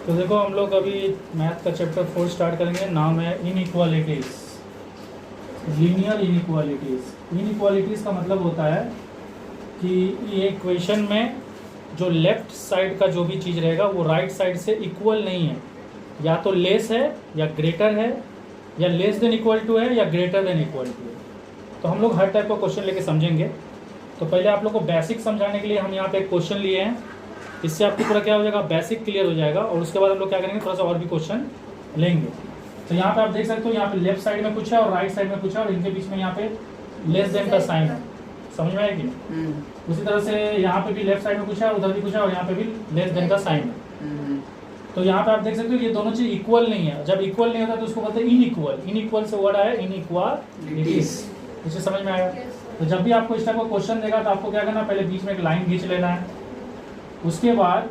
तो देखो हम लोग अभी मैथ का चैप्टर 4 स्टार्ट करेंगे। नाम है इनइक्वालिटीज, लीनियर इनइक्वालिटीज। इनइक्वालिटीज का मतलब होता है कि ये इक्वेशन में जो लेफ्ट साइड का जो भी चीज़ रहेगा वो राइट साइड से इक्वल नहीं है, या तो लेस है या ग्रेटर है, या लेस देन इक्वल टू है या ग्रेटर देन इक्वल टू है। तो हम लोग हर टाइप का क्वेश्चन लेके समझेंगे। तो पहले आप लोग को बेसिक समझाने के लिए हम यहाँ पे एक क्वेश्चन लिए हैं, इससे आपको पूरा क्या हो जाएगा, बेसिक क्लियर हो जाएगा। और उसके बाद हम लोग क्या करेंगे, थोड़ा सा और भी क्वेश्चन लेंगे। तो यहाँ पे आप देख सकते हो, यहाँ पे लेफ्ट साइड में कुछ है और राइट साइड में कुछ है, और इनके बीच में यहाँ पे लेस देन का साइन है। समझ में आएगी? उसी तरह से यहाँ पे भी लेफ्ट साइड में कुछ है और उधर भी कुछ है, और यहाँ पे भी लेस देन का साइन है। तो यहाँ पे आप देख सकते हो ये दोनों चीज इक्वल नहीं है। जब इक्वल नहीं होता तो उसको बोलते हैं इनइक्वल। इनइक्वल से वर्ड आया इनइक्वालिटीज। इसे समझ में आया? तो जब भी आपको इस टाइप का क्वेश्चन देगा तो आपको क्या करना, पहले बीच में एक लाइन खींच लेना है। उसके बाद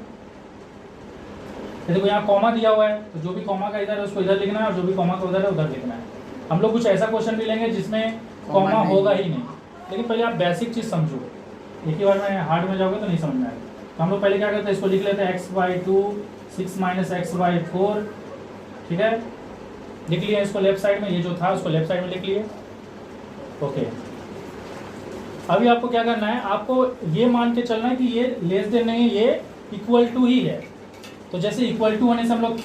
देखो यहाँ कॉमा दिया हुआ है, तो जो भी कॉमा का इधर है उसको इधर लिखना है, और जो भी कॉमा का उधर है उधर लिखना है। हम लोग कुछ ऐसा क्वेश्चन भी लेंगे जिसमें कॉमा होगा ही नहीं, लेकिन पहले आप बेसिक चीज समझो। एक ही बार में हार्ड में जाओगे तो नहीं समझ में आएगा। तो हम लोग पहले क्या करते हैं, इसको लिख लेते हैं x/2 6 - x/4। ठीक है, लिख लिया इसको लेफ्ट साइड में, ये जो था उसको लेफ्ट साइड में लिख लिए। ओके, अभी आपको क्या करना है, आपको ये मान के चलना है कि ये लेस देन नहीं है, ये इक्वल टू ही है। तो जैसे इक्वल टू होने से हम लोग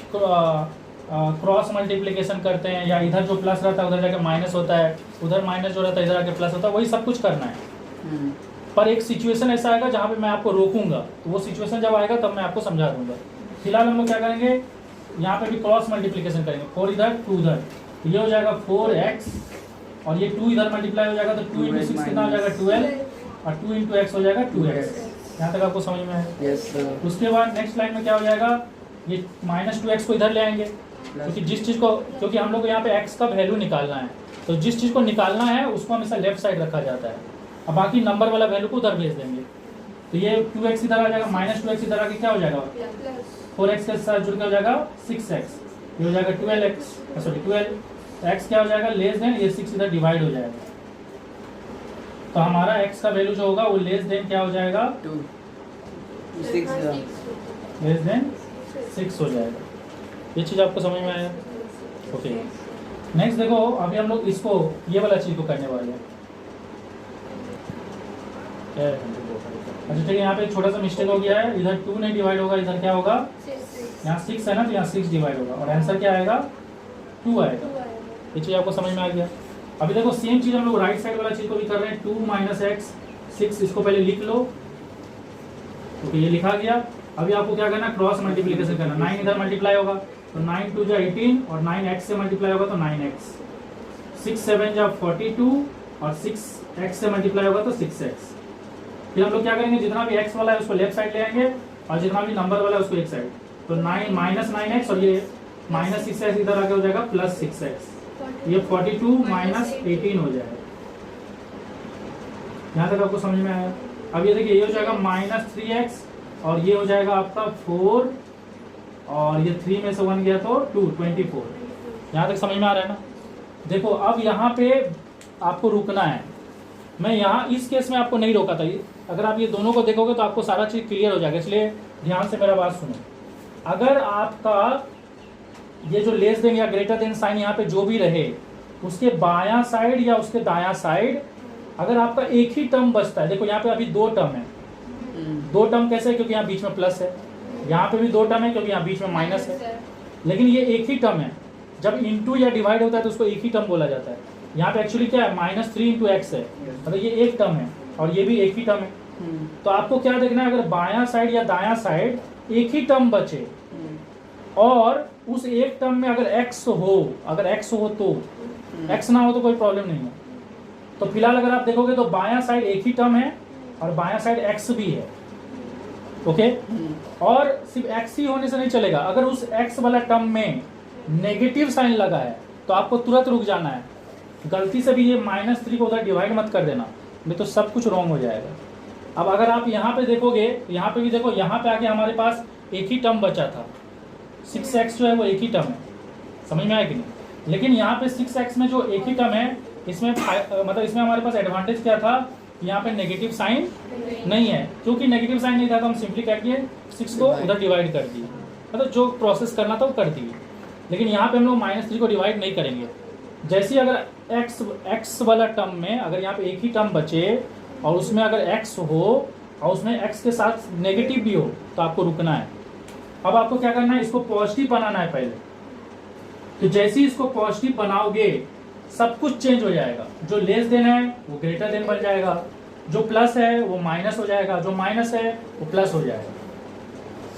क्रॉस मल्टीप्लिकेशन करते हैं, या इधर जो प्लस रहता है उधर जाके माइनस होता है, उधर माइनस जो रहता है इधर आके प्लस होता है, वही सब कुछ करना है। पर एक सिचुएशन ऐसा आएगा जहाँ पे मैं आपको रोकूंगा, तो वो सिचुएशन जब आएगा तब मैं आपको समझा दूंगा। फिलहाल हम लोग क्या करेंगे, यहाँ पे भी क्रॉस मल्टीप्लिकेशन करेंगे। 4 इधर 2 उधर, ये हो जाएगा 4x, और ये 2 इधर मल्टीप्लाई हो जाएगा तो 2 × 6 कितना हो जाएगा 12, और 2 × x हो जाएगा 2x। यहाँ तक आपको समझ में है? Yes sir. उसके बाद नेक्स्ट लाइन में क्या हो जाएगा, ये -2x को इधर ले आएंगे, क्योंकि जिस चीज़ को, क्योंकि हम लोग को यहाँ पे x का वैल्यू निकालना है, तो जिस चीज़ को निकालना है उसको हमेशा लेफ्ट साइड रखा जाता है, और बाकी नंबर वाला वैल्यू को उधर भेज देंगे। तो ये 2x इधर आ जाएगा, -2x इधर आके क्या हो जाएगा, 4x के साथ जुड़ के हो जाएगा 6x, ये हो जाएगा 12x, सॉरी 12। x क्या हो जाएगा, लेस देन, ये 6 इधर डिवाइड हो जाएगा। तो हमारा x का वैल्यू जो होगा वो लेस देन क्या हो जाएगा, 2 6 लेस देन 6 हो जाएगा। ये चीज़ आपको समझ में आया? ओके, नेक्स्ट देखो, अभी हम लोग इसको, ये वाला चीज़ को करने वाले हैं। अच्छा ठीक है, यहाँ पे एक छोटा सा मिस्टेक हो गया है, इधर 2 नहीं डिवाइड होगा, इधर क्या होगा, यहाँ 6 है ना, तो यहाँ 6 डिवाइड होगा, और आंसर क्या आएगा, 2 आएगा। ये चीज़ आपको समझ में आ गया? अभी देखो सेम चीज़ हम लोग राइट साइड वाला चीज़ को भी कर रहे हैं। 2 - x 6, इसको पहले लिख लो। ओके, ये लिखा गया। अभी आपको क्या करना, क्रॉस मल्टीप्लिकेशन करना। 9 इधर मल्टीप्लाई होगा तो 9 × 2 = 18, और 9x से मल्टीप्लाई होगा तो 9x, 6 × 7 = 42, और 6x से मल्टीप्लाई होगा तो 6x। फिर हम लोग क्या करेंगे, जितना भी x वाला है उसको लेफ्ट साइड ले आएंगे, और जितना भी नंबर वाला है उसको एक साइड। तो 9 - 9x, और ये -6x इधर आके हो जाएगा +6x, ये 42 - 18 हो जाएगा। यहाँ तक आपको समझ में आया? अब ये देखिए, ये हो जाएगा -3x, और ये हो जाएगा आपका 4, और ये 3 में से 1 गया तो 2, 24। यहाँ तक समझ में आ रहा है ना? देखो अब यहाँ पे आपको रुकना है। मैं यहाँ इस केस में आपको नहीं रोका था, अगर आप ये दोनों को देखोगे तो आपको सारा चीज़ क्लियर हो जाएगा, इसलिए ध्यान से मेरा बात सुनो। अगर आपका ये जो लेस देन या ग्रेटर देन साइन यहाँ पे जो भी रहे, उसके बायां साइड या उसके दायां साइड अगर आपका एक ही टर्म बचता है, देखो यहाँ पे अभी 2 टर्म है। 2 टर्म कैसे है, क्योंकि यहाँ बीच में प्लस है, यहाँ पे भी 2 टर्म है क्योंकि यहाँ बीच में माइनस है, लेकिन ये एक ही टर्म है। जब इंटू या डिवाइड होता है तो उसको एक ही टर्म बोला जाता है। यहाँ पे एक्चुअली क्या है, -3 × x है, मतलब ये एक टर्म है, और ये भी एक ही टर्म है। तो आपको क्या देखना है, अगर बायां साइड या दायां साइड एक ही टर्म बचे, और उस एक टर्म में अगर x हो, तो x ना हो तो कोई प्रॉब्लम नहीं है। तो फिलहाल अगर आप देखोगे तो बायां साइड एक ही टर्म है, और बायां साइड x भी है। ओके, और सिर्फ x ही होने से नहीं चलेगा, अगर उस x वाला टर्म में नेगेटिव साइन लगा है तो आपको तुरंत रुक जाना है। गलती से भी ये -3 को उधर डिवाइड मत कर देना, नहीं तो सब कुछ रॉन्ग हो जाएगा। अब अगर आप यहाँ पे देखोगे, यहाँ पे भी देखो, यहाँ पे आके हमारे पास एक ही टर्म बचा था, 6x जो है वो एक ही टर्म है। समझ में आया कि नहीं? लेकिन यहाँ पे 6x में जो एक ही टर्म है, इसमें मतलब इसमें हमारे पास एडवांटेज क्या था, यहाँ पे नेगेटिव साइन नहीं है। क्योंकि नेगेटिव साइन नहीं था तो हम सिंपली क्या किए, 6 को उधर डिवाइड कर दिए। मतलब जो प्रोसेस करना था वो कर दी। लेकिन यहाँ पे हम लोग -3 को डिवाइड नहीं करेंगे। जैसे ही अगर x वाला टर्म में अगर यहाँ पे एक ही टर्म बचे और उसमें अगर x हो और उसमें x के साथ नेगेटिव भी हो तो आपको रुकना है। अब आपको क्या करना है, इसको पॉजिटिव बनाना है पहले। तो जैसे ही इसको पॉजिटिव बनाओगे सब कुछ चेंज हो जाएगा। जो लेस देन है वो ग्रेटर देन बन जाएगा, जो प्लस है वो माइनस हो जाएगा, जो माइनस है वो प्लस हो जाएगा।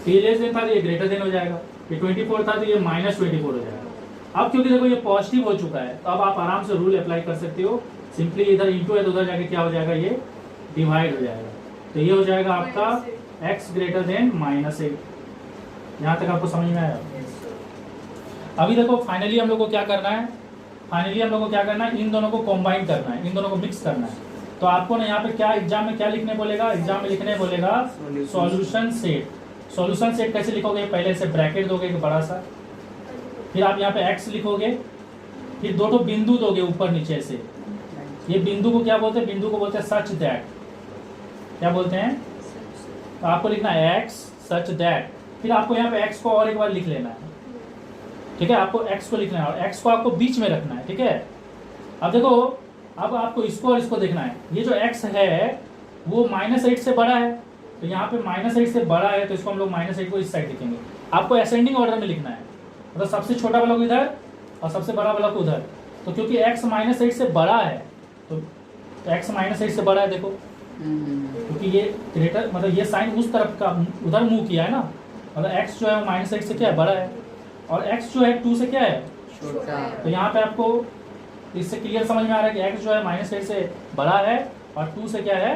तो ये लेस देन था तो ये ग्रेटर देन हो जाएगा, ये 24 था तो ये -24 हो जाएगा। अब क्योंकि देखो ये पॉजिटिव हो चुका है तो अब आप आराम से रूल अप्लाई कर सकते हो। सिंपली इधर इंटू है तो उधर जाके क्या हो जाएगा, ये डिवाइड हो जाएगा। तो ये हो जाएगा आपका x ग्रेटर देन -8। यहाँ तक आपको समझ में आया? अभी देखो फाइनली हम लोग को क्या करना है, इन दोनों को कंबाइन करना है, इन दोनों को मिक्स करना है। तो आपको ना यहाँ पे क्या एग्जाम में क्या लिखने बोलेगा, एग्जाम में लिखने बोलेगा सॉल्यूशन सेट। सॉल्यूशन सेट कैसे लिखोगे, पहले से ब्रैकेट दोगे एक बड़ा सा, फिर आप यहाँ पे x लिखोगे, फिर दो बिंदु दोगे ऊपर नीचे से। ये बिंदु को क्या बोलते हैं, बिंदु को बोलते हैं सच दैट। क्या बोलते हैं, तो आपको लिखना है x सच दैट। फिर आपको यहाँ पे x को और एक बार लिख लेना है, ठीक है। आपको x को लिखना है और x को आपको बीच में रखना है, ठीक है। अब देखो, अब आपको इसको और इसको देखना है। ये जो x है वो -8 से बड़ा है, तो यहाँ पे -8 से बड़ा है तो इसको हम लोग -8 को इस साइड लिखेंगे। आपको असेंडिंग ऑर्डर में लिखना है, मतलब सबसे छोटा वाला को इधर और सबसे बड़ा वाला को उधर। तो क्योंकि x -8 से बड़ा है तो x -8 से बड़ा है, देखो क्योंकि ये ग्रेटर मतलब ये साइन उस तरफ का उधर मूव किया है ना, मतलब x जो है वो -8 से क्या है, बड़ा है, और x जो है 2 से क्या है, छोटा। तो यहाँ पे आपको इससे क्लियर समझ में आ रहा है कि x जो है -8 से बड़ा है और 2 से क्या है,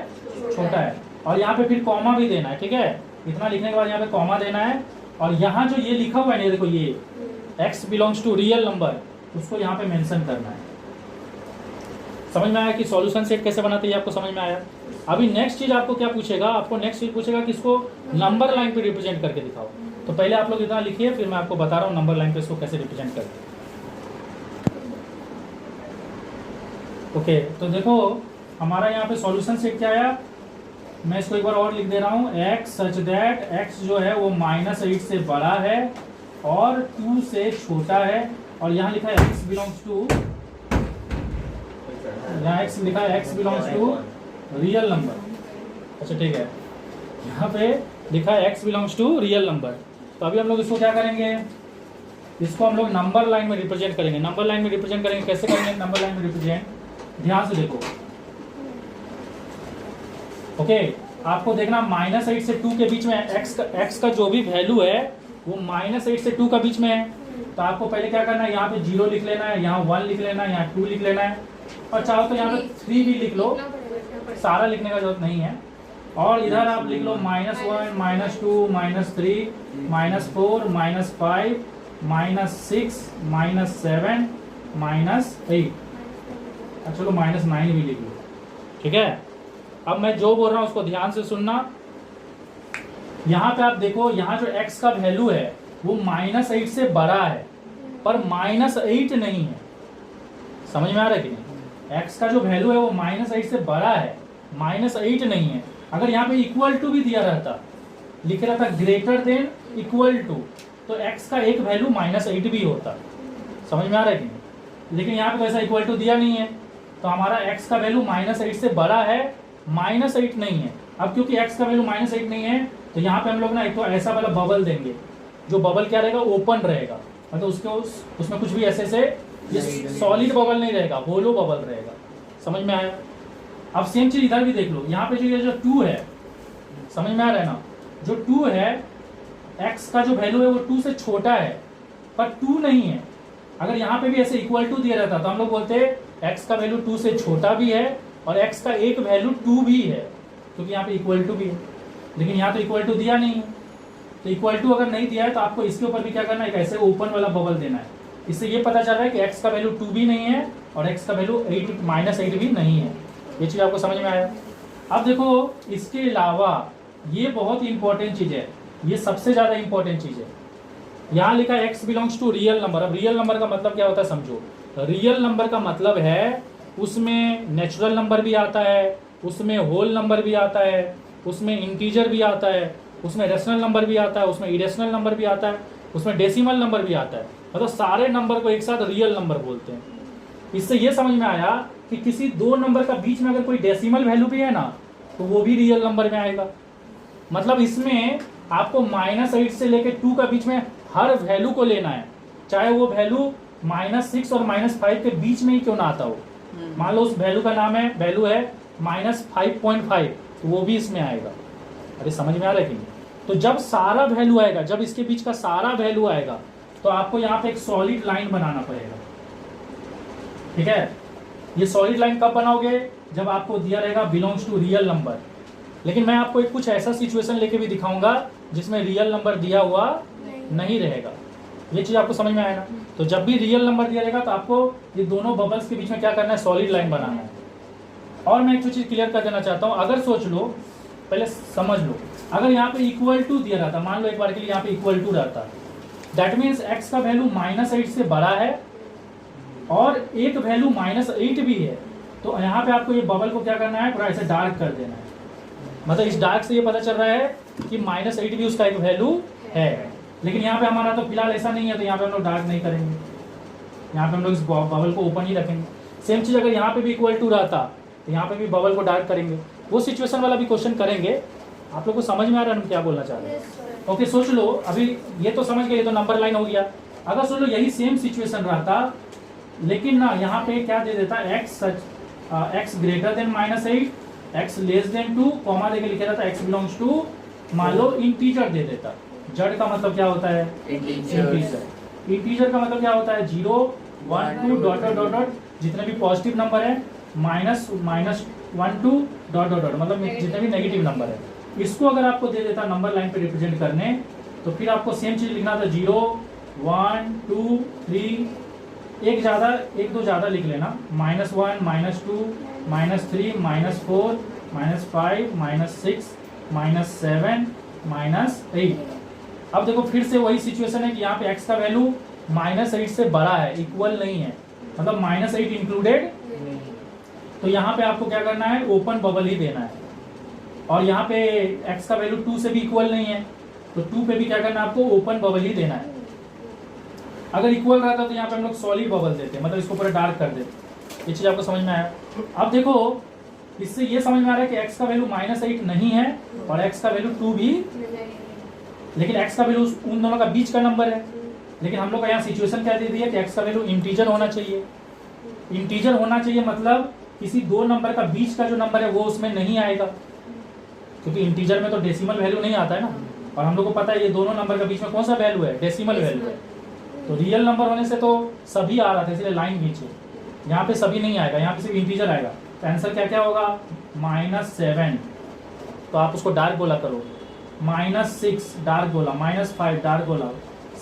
छोटा है। और यहाँ पे फिर कॉमा भी देना है, ठीक है। इतना लिखने के बाद यहाँ पे कॉमा देना है, और यहाँ जो ये लिखा हुआ है देखो, ये x belongs to real number, उसको यहाँ पे मेंशन करना है। समझ में आया कि सॉल्यूशन सेट कैसे बनाते हैं, आपको समझ में आया। अभी नेक्स्ट चीज आपको क्या पूछेगा, आपको नेक्स्ट चीज पूछेगा कि इसको नंबर लाइन पे रिप्रेजेंट करके दिखाओ। तो पहले आप लोग इतना लिखिए, फिर मैं आपको बता रहा हूँ नंबर लाइन पे इसको कैसे रिप्रेजेंट करते हैं। ओके, तो देखो हमारा यहाँ पे सॉल्यूशन सेट क्या आया, मैं इसको एक बार और लिख दे रहा हूँ। x सच दैट x जो है वो -8 से बड़ा है और 2 से छोटा है, और यहाँ लिखा है x बिलोंग्स टू, यहाँ x लिखा है x belongs to real number. अच्छा ठीक है, यहाँ पे लिखा है x belongs to real number. तो अभी हम लोग इसको क्या करेंगे, इसको हम लोग नंबर लाइन में रिप्रेजेंट करेंगे। नंबर लाइन में रिप्रेजेंट करेंगे, कैसे करेंगे नंबर लाइन में रिप्रेजेंट, ध्यान से देखो। ओके, आपको देखना -8 से 2 के बीच में x का जो भी वैल्यू है वो -8 से 2 का बीच में है। तो आपको पहले क्या करना है, यहाँ पे 0 लिख लेना है, यहाँ 1 लिख लेना है, यहाँ 2 लिख लेना है, और चाहो तो यहाँ पे 3 भी लिख लो, सारा लिखने का जरूरत नहीं है। और इधर आप लिख लो -1 -2 -3 -4 -5 -6 -7 -8, चलो -9 भी लिख लो, ठीक है। अब मैं जो बोल रहा हूँ उसको ध्यान से सुनना। यहाँ पे आप देखो, यहाँ जो x का वैल्यू है वो -8 से बड़ा है पर -8 नहीं है। समझ में आ रहा है कि नहीं, x का जो वैल्यू है वो -8 से बड़ा है, -8 नहीं है। अगर यहाँ पे इक्वल टू भी दिया रहता, लिख रहा था ग्रेटर देन इक्वल टू, तो x का एक वैल्यू -8 भी होता। समझ में आ रहा है कि नहीं, लेकिन यहाँ पे तो ऐसा इक्वल टू दिया नहीं है, तो हमारा x का वैल्यू -8 से बड़ा है, -8 नहीं है। अब क्योंकि x का वैल्यू -8 नहीं है तो यहाँ पे हम लोग ना एक तो ऐसा वाला बबल देंगे, जो बबल क्या रहेगा, ओपन रहेगा, मतलब उसमें कुछ भी ऐसे से सॉलिड बबल नहीं रहेगा, होलो बबल रहेगा। समझ में आया। अब सेम चीज इधर भी देख लो, यहाँ पे जो 2 है, समझ में आ रहा है ना, जो 2 है x का जो वैल्यू है वो 2 से छोटा है पर 2 नहीं है। अगर यहाँ पे भी ऐसे इक्वल टू दिया रहता तो हम लोग बोलते x का वैल्यू 2 से छोटा भी है और x का एक वैल्यू 2 भी है, क्योंकि यहाँ पे इक्वल टू भी है। लेकिन यहाँ तो इक्वल टू दिया नहीं है, तो इक्वल टू अगर नहीं दिया है तो आपको इसके ऊपर भी क्या करना है, ऐसे ओपन वाला बबल देना है। इससे ये पता चल रहा है कि x का वैल्यू 2 भी नहीं है और x का वैल्यू -8 भी नहीं है। ये चीज आपको समझ में आया। अब देखो, इसके अलावा ये बहुत ही इंपॉर्टेंट चीज है, ये सबसे ज्यादा इंपॉर्टेंट चीज है। यहाँ लिखा है x belongs to real number. अब रियल नंबर का मतलब क्या होता है समझो। रियल नंबर का मतलब है उसमें नेचुरल नंबर भी आता है, उसमें होल नंबर भी आता है, उसमें इंटीजर भी आता है, उसमें रेशनल नंबर भी आता है, उसमें इरेशनल नंबर भी आता है, उसमें डेसिमल नंबर भी आता है, मतलब सारे नंबर को एक साथ रियल नंबर बोलते हैं। इससे ये समझ में आया कि किसी दो नंबर का बीच में अगर कोई डेसिमल वैल्यू भी है ना तो वो भी रियल नंबर में आएगा। मतलब इसमें आपको -8 से लेकर 2 का बीच में हर वैल्यू को लेना है, चाहे वो वैल्यू -6 और -5 के बीच में ही क्यों ना आता हो। मान लो उस वैल्यू का नाम है, वैल्यू है -5.5, तो वो भी इसमें आएगा। अरे समझ में आ रहा है कि नहीं? तो जब सारा वैल्यू आएगा, जब इसके बीच का सारा वैल्यू आएगा तो आपको यहाँ पे एक सॉलिड लाइन बनाना पड़ेगा। ठीक है, ये सॉलिड लाइन कब बनाओगे? जब आपको दिया रहेगा बिलोंग्स टू रियल नंबर। लेकिन मैं आपको एक कुछ ऐसा सिचुएशन लेके भी दिखाऊंगा जिसमें रियल नंबर दिया हुआ नहीं रहेगा। ये चीज आपको समझ में आएगा। तो जब भी रियल नंबर दिया रहेगा तो आपको ये दोनों बबल्स के बीच में क्या करना है? सॉलिड लाइन बनाना है। और मैं एक चीज क्लियर कर देना चाहता हूँ, अगर सोच लो, पहले समझ लो, अगर यहाँ पे इक्वल टू दिया रहता, मान लो एक बार के लिए यहाँ पे इक्वल टू रहता, दैट मीन्स एक्स का वैल्यू -8 से बड़ा है और एक वैल्यू -8 भी है, तो यहाँ पे आपको ये बबल को क्या करना है? पूरा ऐसे डार्क कर देना है। मतलब इस डार्क से ये पता चल रहा है कि -8 भी उसका एक वैल्यू है। लेकिन यहाँ पे हमारा तो फिलहाल ऐसा नहीं है, तो यहाँ पे हम लोग डार्क नहीं करेंगे, यहाँ पे हम लोग इस बबल को ओपन ही रखेंगे। सेम चीज अगर यहाँ पे भी इक्वल टू रहता तो यहाँ पे भी बबल को डार्क करेंगे। वो सिचुएशन वाला भी क्वेश्चन करेंगे। आप लोग को समझ में आ रहा है हम क्या बोलना चाह रहे हैं? ओके, सोच लो, अभी ये तो समझ गए, ये तो नंबर लाइन हो गया। अगर सोच लो यही सेम सिचुएशन रहता, लेकिन ना यहाँ पे क्या दे देता, x greater than -8, x less than 2, comma देके लिखा रहता x बिलोंग्स टू, मान लो इंटीजर दे देता। जड़ का मतलब क्या होता है? इंटीजर। इंटीजर का मतलब क्या होता है? 0, 1, 2 डॉट डॉट डॉट, जितने भी पॉजिटिव नंबर है, -1, 2 डॉट डॉट डॉट, मतलब जितने भी नेगेटिव नंबर है। इसको अगर आपको दे देता नंबर लाइन पे रिप्रेजेंट करने, तो फिर आपको सेम चीज लिखना था, 0, 1, 2, 3, एक दो ज्यादा लिख लेना, -1, -2, -3, -4, -5, -6, -7, -8। अब देखो फिर से वही सिचुएशन है कि यहाँ पे x का वैल्यू -8 से बड़ा है, इक्वल नहीं है, मतलब -8 इंक्लूडेड। तो यहाँ पे आपको क्या करना है? ओपन बबल ही देना है। और यहाँ पे x का वैल्यू 2 से भी इक्वल नहीं है, तो 2 पे भी क्या करना है? आपको ओपन बबल ही देना है। अगर इक्वल रहता तो यहाँ पे हम लोग सॉलिड बबल देते, मतलब इसको पूरा डार्क कर देते। ये चीज आपको समझ में आया? अब देखो, इससे ये समझ में आ रहा है कि x का वैल्यू -8 नहीं है और x का वैल्यू 2 भी, लेकिन x का वैल्यू उन दोनों का बीच का नंबर है। लेकिन हम लोग का यहाँ सिचुएशन क्या दे दी है कि x का वैल्यू इंटीजर होना चाहिए। इंटीजर होना चाहिए मतलब किसी दो नंबर का बीच का जो नंबर है वो उसमें नहीं आएगा, क्योंकि इंटीजर में तो डेसिमल वैल्यू नहीं आता है ना। और हम लोग को पता है ये दोनों नंबर के बीच में कौन सा वैल्यू है? डेसिमल वैल्यू है। तो रियल नंबर होने से तो सभी आ रहा था, इसलिए लाइन खींचे। यहाँ पे सभी नहीं आएगा, यहाँ पे सिर्फ इंटीजर आएगा। तो आंसर क्या क्या होगा? -7, तो आप उसको डार्क गोला करो, -6 डार्क गोला, -5 डार्क गोला,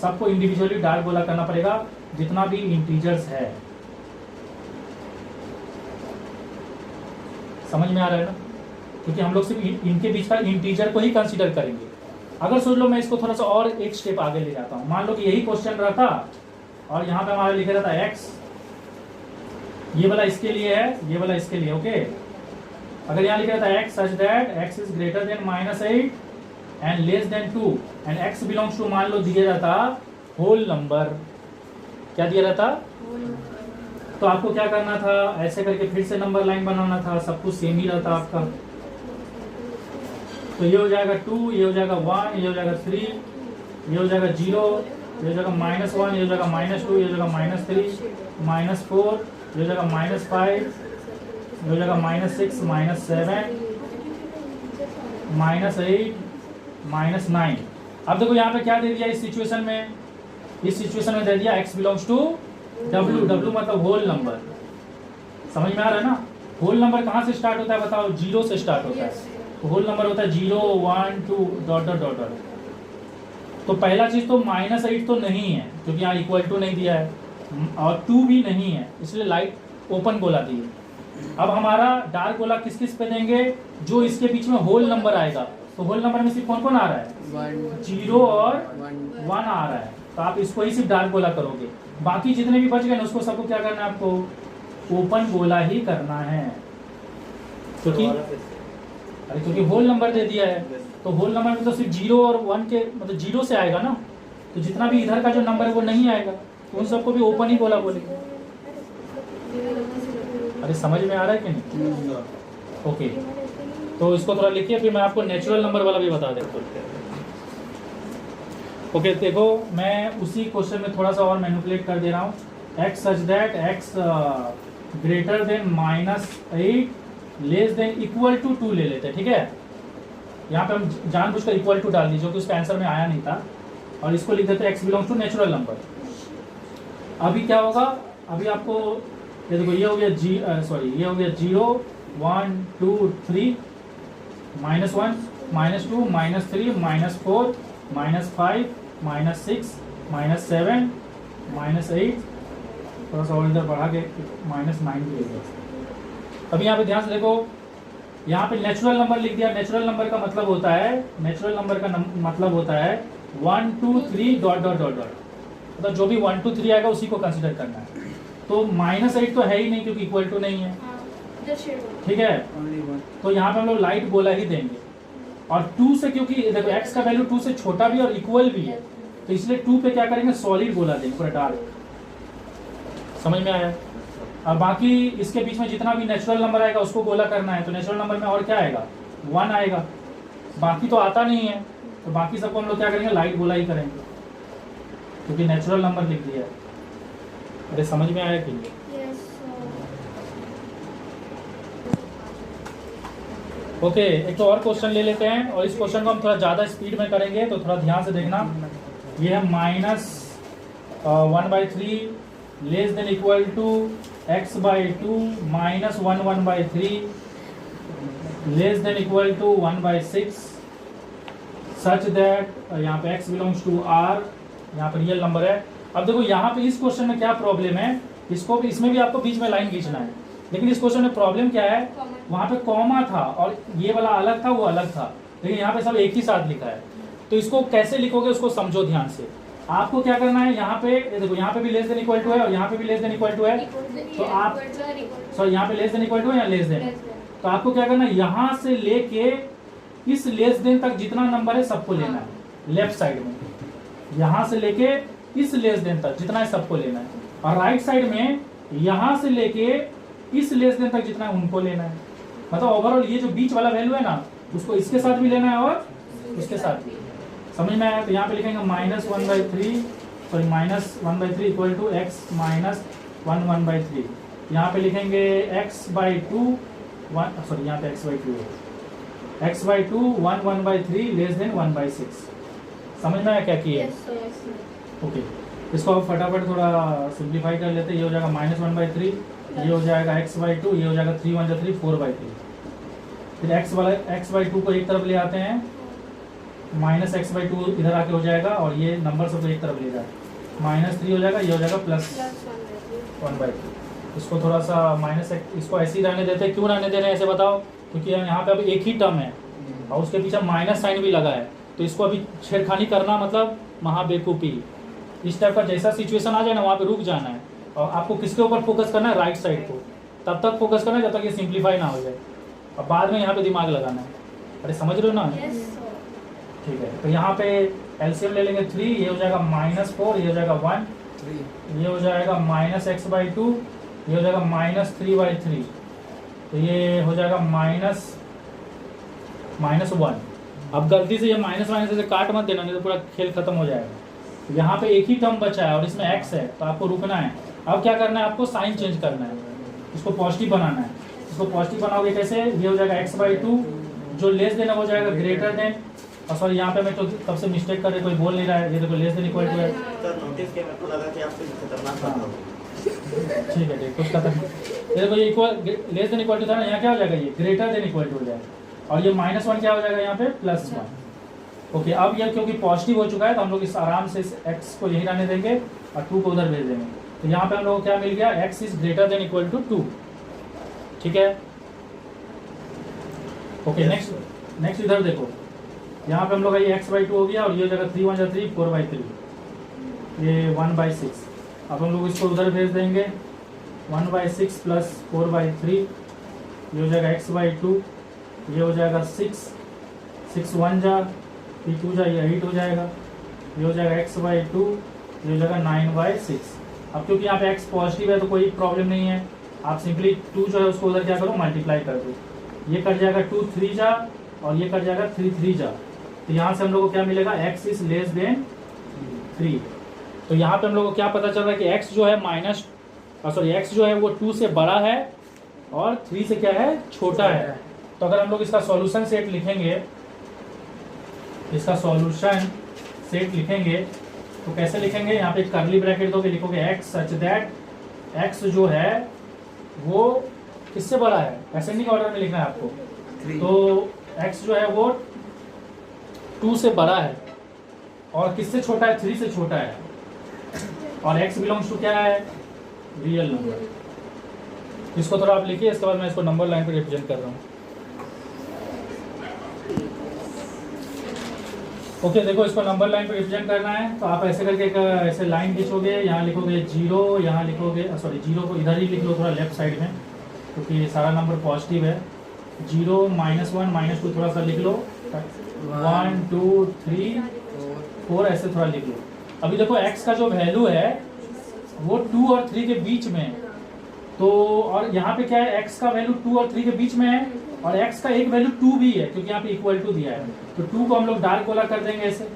सबको इंडिविजुअली डार्क गोला करना पड़ेगा जितना भी इंटीजर्स है। समझ में आ रहा है ना? क्योंकि हम लोग सिर्फ इनके बीच का इंटीजर को ही कंसीडर करेंगे। अगर सोच लो मैं इसको थोड़ा सा और एक स्टेप आगे ले जाता हूँ, मान लो कि यही क्वेश्चन रहता और यहाँ पे हमारा लिखा रहता x, ये वाला इसके लिए है, ये वाला इसके लिए। ओके, अगर यहाँ लिखा रहता x such that x is greater than -8 and less than 2 and x belongs to, मान लो दिया रहता होल नंबर, क्या दिया रहता? तो आपको क्या करना था? ऐसे करके फिर से नंबर लाइन बनाना था, सब कुछ सेम ही रहता आपका। तो ये हो जाएगा 2, ये हो जाएगा 1, ये हो जाएगा 3, ये हो जाएगा 0, ये हो जाएगा -1, ये हो जाएगा -2, ये हो जाएगा -3, -4, ये हो जाएगा -5, ये हो जाएगा -6, -7, -8, -9। अब देखो यहाँ पे क्या दे दिया इस सिचुएशन में? इस सिचुएशन में दे दिया x belongs to W, W मतलब होल नंबर। समझ में आ रहा है ना? होल नंबर कहाँ से स्टार्ट होता है बताओ? 0 से स्टार्ट होता है। तो होल नंबर होता है 0, 1, 2 डॉट डॉट डॉट डॉट। तो पहला चीज तो -8 तो नहीं है, क्योंकि यहाँ इक्वल टू नहीं दिया है और 2 भी नहीं है, इसलिए लाइट ओपन गोला दी है। अब हमारा डार्क गोला किस किस पे देंगे? जो इसके बीच में होल नंबर आएगा। तो होल नंबर में सिर्फ कौन कौन आ रहा है? 0 और 1 आ रहा है, तो आप इसको ही सिर्फ डार्क गोला करोगे। बाकी जितने भी बच गए ना उसको सबको क्या करना है? आपको ओपन गोला ही करना है, क्योंकि होल नंबर दे दिया है। तो होल नंबर में तो सिर्फ 0 और 1 के मतलब 0 से आएगा ना, तो जितना भी इधर का जो नंबर है वो नहीं आएगा, तो उन सबको भी ओपन ही बोला बोलेंगे। अरे समझ में आ रहा है कि नहीं? ओके, तो इसको थोड़ा लिखिए, फिर मैं आपको नेचुरल नंबर वाला भी बता देता हूँ। ओके, देखो मैं उसी क्वेश्चन में थोड़ा सा और मैनिपुलेट कर दे रहा हूँ। X such that x greater than -8 less than equal to 2 ले लेते हैं, ठीक है। यहाँ पे हम जानबूझकर इक्वल टू डाल दी, जो कि उसके आंसर में आया नहीं था, और इसको लिख देते हैं x belongs to natural number. अभी क्या होगा, अभी आपको ये देखो, ये हो गया ये हो गया 0 1 2 3 -1 -2 -3 -4 -5 -6 -7 -8, थोड़ा सा और इधर बढ़ा के -9 भी ले गया। अभी यहाँ पे ध्यान से देखो, यहाँ पे नेचुरल नंबर लिख दिया। नेचुरल नंबर का मतलब होता है, नेचुरल नंबर का मतलब होता है 1 2 3 डॉट डॉट डॉट डॉट, मतलब जो भी 1 2 3 आएगा उसी को कंसिडर करना है। तो -8 तो है ही नहीं क्योंकि इक्वल टू नहीं है, ठीक है। तो यहाँ पे हम लोग लाइट बोला ही देंगे, और 2 से, क्योंकि देखो x का वैल्यू 2 से छोटा भी और इक्वल भी है, तो इसलिए 2 पे क्या करेंगे, सॉलिड बोला देंगे, पूरा डार्क। समझ में आया? और बाकी इसके बीच में जितना भी नेचुरल नंबर आएगा उसको गोला करना है, तो नेचुरल नंबर में और क्या आएगा, 1 आएगा, बाकी तो आता नहीं है, तो बाकी सबको हम लोग क्या करेंगे, लाइट गोला ही करेंगे, क्योंकि नेचुरल नंबर लिख दिया है। अरे समझ में आया कि नहीं? ओके, एक तो और क्वेश्चन ले लेते हैं, और इस क्वेश्चन को हम थोड़ा ज़्यादा स्पीड में करेंगे, तो थोड़ा ध्यान से देखना। ये है -1/3 less than equal to x/2 -1/3 less than equal to 1/6 such that, यहाँ पे x बिलोंग्स टू r, यहाँ पर रियल नंबर है। अब देखो यहाँ पे इस क्वेश्चन में क्या प्रॉब्लम है, इसको भी, इसमें भी आपको बीच में लाइन खींचना है, लेकिन इस क्वेश्चन में प्रॉब्लम क्या है, वहाँ पे कॉमा था और ये वाला अलग था, वो अलग था, लेकिन यहाँ पे सब एक ही साथ लिखा है। तो इसको कैसे लिखोगे उसको समझो ध्यान से। आपको क्या करना है, यहाँ पे देखो, यहाँ पे भी लेस देन इक्वल टू है और यहाँ पे भी लेस देन इक्वल टू है, तो आप सॉरी यहाँ पे लेस देन इक्वल टू है या लेस देन, तो आपको क्या करना है, यहाँ से लेके इस लेस देन तक जितना नंबर है सबको लेना है लेफ्ट साइड में, यहाँ से लेके इस लेस देन तक जितना है सबको लेना है, और राइट साइड में यहाँ से लेके इस लेस देन तक जितना है उनको लेना है। मतलब ओवरऑल ये जो बीच वाला वैल्यू है ना, उसको इसके साथ भी लेना है और उसके साथ भी। समझ में आया? तो यहाँ पे लिखेंगे -1/3 सॉरी -1/3 इक्वल टू x -1/3। यहाँ पे लिखेंगे x/2 सॉरी यहाँ पे x/2 है, x/2 1/3 लेस देन 1/6। समझ में आया क्या किया? ओके, इसको अब फटाफट थोड़ा सिंप्लीफाई कर लेते हैं। ये हो जाएगा -1/3, ये हो जाएगा x/2, ये हो जाएगा 3 1 3 4/3। फिर x/2 को एक तरफ ले आते हैं, -x/2 इधर आके हो जाएगा, और ये नंबर सबको एक तरफ ले जाए, -3 हो जाएगा, ये हो जाएगा +1/3। इसको थोड़ा सा इसको ऐसे ही रहने देते हैं। क्यों रहने दे रहे हैं ऐसे बताओ? क्योंकि यहाँ पे अभी एक ही टर्म है और उसके पीछे माइनस साइन भी लगा है, तो इसको अभी छेड़खानी करना मतलब महाबेवकूफ़ी। इस टाइप का जैसा सिचुएशन आ जाए ना, वहाँ पे रुक जाना है, और आपको किसके ऊपर फोकस करना है, राइट साइड को। तब तक फोकस करना है जब तक ये सिंप्लीफाई ना हो जाए, और बाद में यहाँ पे दिमाग लगाना है। अरे समझ रहे हो ना? ठीक है, तो यहाँ पे एलसीएम ले लेंगे 3, ये हो जाएगा -4, ये हो जाएगा 1, ये हो जाएगा -x/2, ये हो जाएगा -3/3, तो ये हो जाएगा -1। अब गलती से ये माइनस से काट मत देना, नहीं तो पूरा खेल खत्म हो जाएगा। यहाँ पे एक ही टर्म बचा है और इसमें x है, तो आपको रुकना है। अब क्या करना है, आपको साइन चेंज करना है, इसको पॉजिटिव बनाना है। इसको पॉजिटिव बनाओगे कैसे? ये हो जाएगा x/2, जो लेस देन हो जाएगा ग्रेटर देन, और सॉरी यहाँ पे मैं तो तब से मिस्टेक कर रहे, कोई बोल नहीं रहा है, ये देखो लेस देन इक्वल टू है। नोटिस किया, मेरे को लगा कि आप कुछ खतरनाक बात हो। ठीक है, ठीक, कुछ खतरनाक। ये देखो ये equal less than equal to था ना, यहाँ क्या हो जाएगा, ये ग्रेटर देन इक्वल टू हो जाएगा, और ये -1 क्या हो जाएगा यहाँ पे +1। ओके, अब ये क्योंकि पॉजिटिव हो चुका है तो हम लोग इस आराम से इस x को यहीं रहने देंगे और 2 को उधर भेज देंगे। तो यहाँ पे हम लोग को क्या मिल गया, x is greater than equal to 2। ठीक है, ओके। नेक्स्ट इधर देखो, यहाँ पे हम लोग ये x/2 हो गया, और ये हो जाएगा 3 1 3 4/3, ये 1/6। अब हम लोग इसको उधर भेज देंगे, 1/6 + 4/3, ये हो जाएगा x/2, ये हो जाएगा 6 6 1 जा, 3 2 जा, ये 8 हो जाएगा, ये हो जाएगा x/2, ये हो जाएगा 9/6। अब क्योंकि यहाँ पे x पॉजिटिव है तो कोई प्रॉब्लम नहीं है, आप सिंपली 2 जो है उसको उधर क्या करो, मल्टीप्लाई कर दो। ये कट जाएगा 2 3 जा और ये कट जाएगा 3 3 जा। तो यहाँ से हम लोग को क्या मिलेगा, x इज लेस देन 3। तो यहाँ पे हम लोग को क्या पता चल रहा है कि x जो है x जो है वो 2 से बड़ा है और 3 से क्या है, छोटा है। तो अगर हम लोग इसका सॉल्यूशन सेट लिखेंगे, तो कैसे लिखेंगे, यहाँ पे कर्ली ब्रैकेट दोगे, लिखोगे x सच दैट x जो है वो किससे बड़ा है, असेंडिंग ऑर्डर में लिखना है आपको। तो x जो है वो 2 से बड़ा है और किससे छोटा है, 3 से छोटा है, और x बिलोंग्स टू क्या है, रियल नंबर। इसको थोड़ा आप लिखिए, इसके बाद मैं इसको नंबर लाइन पे रिप्रेजेंट कर रहा हूँ। ओके देखो, इसको नंबर लाइन पे रिप्रेजेंट करना है तो आप ऐसे करके एक ऐसे लाइन खींचोगे, यहाँ लिखोगे 0, यहाँ लिखोगे जीरो को इधर ही लिख लो, थोड़ा लेफ्ट साइड में, क्योंकि ये सारा नंबर पॉजिटिव है। 0 -1 -2 थोड़ा सा लिख लो, 1 2 3 4 ऐसे थोड़ा लिख लो। अभी देखो x का जो वैल्यू है वो 2 और 3 के बीच में है, तो और यहाँ पे क्या है, x का वैल्यू 2 और 3 के बीच में है और x का एक वैल्यू 2 भी है, क्योंकि यहाँ पे इक्वल टू दिया है। तो 2 को हम लोग डार्क गोला कर देंगे ऐसे,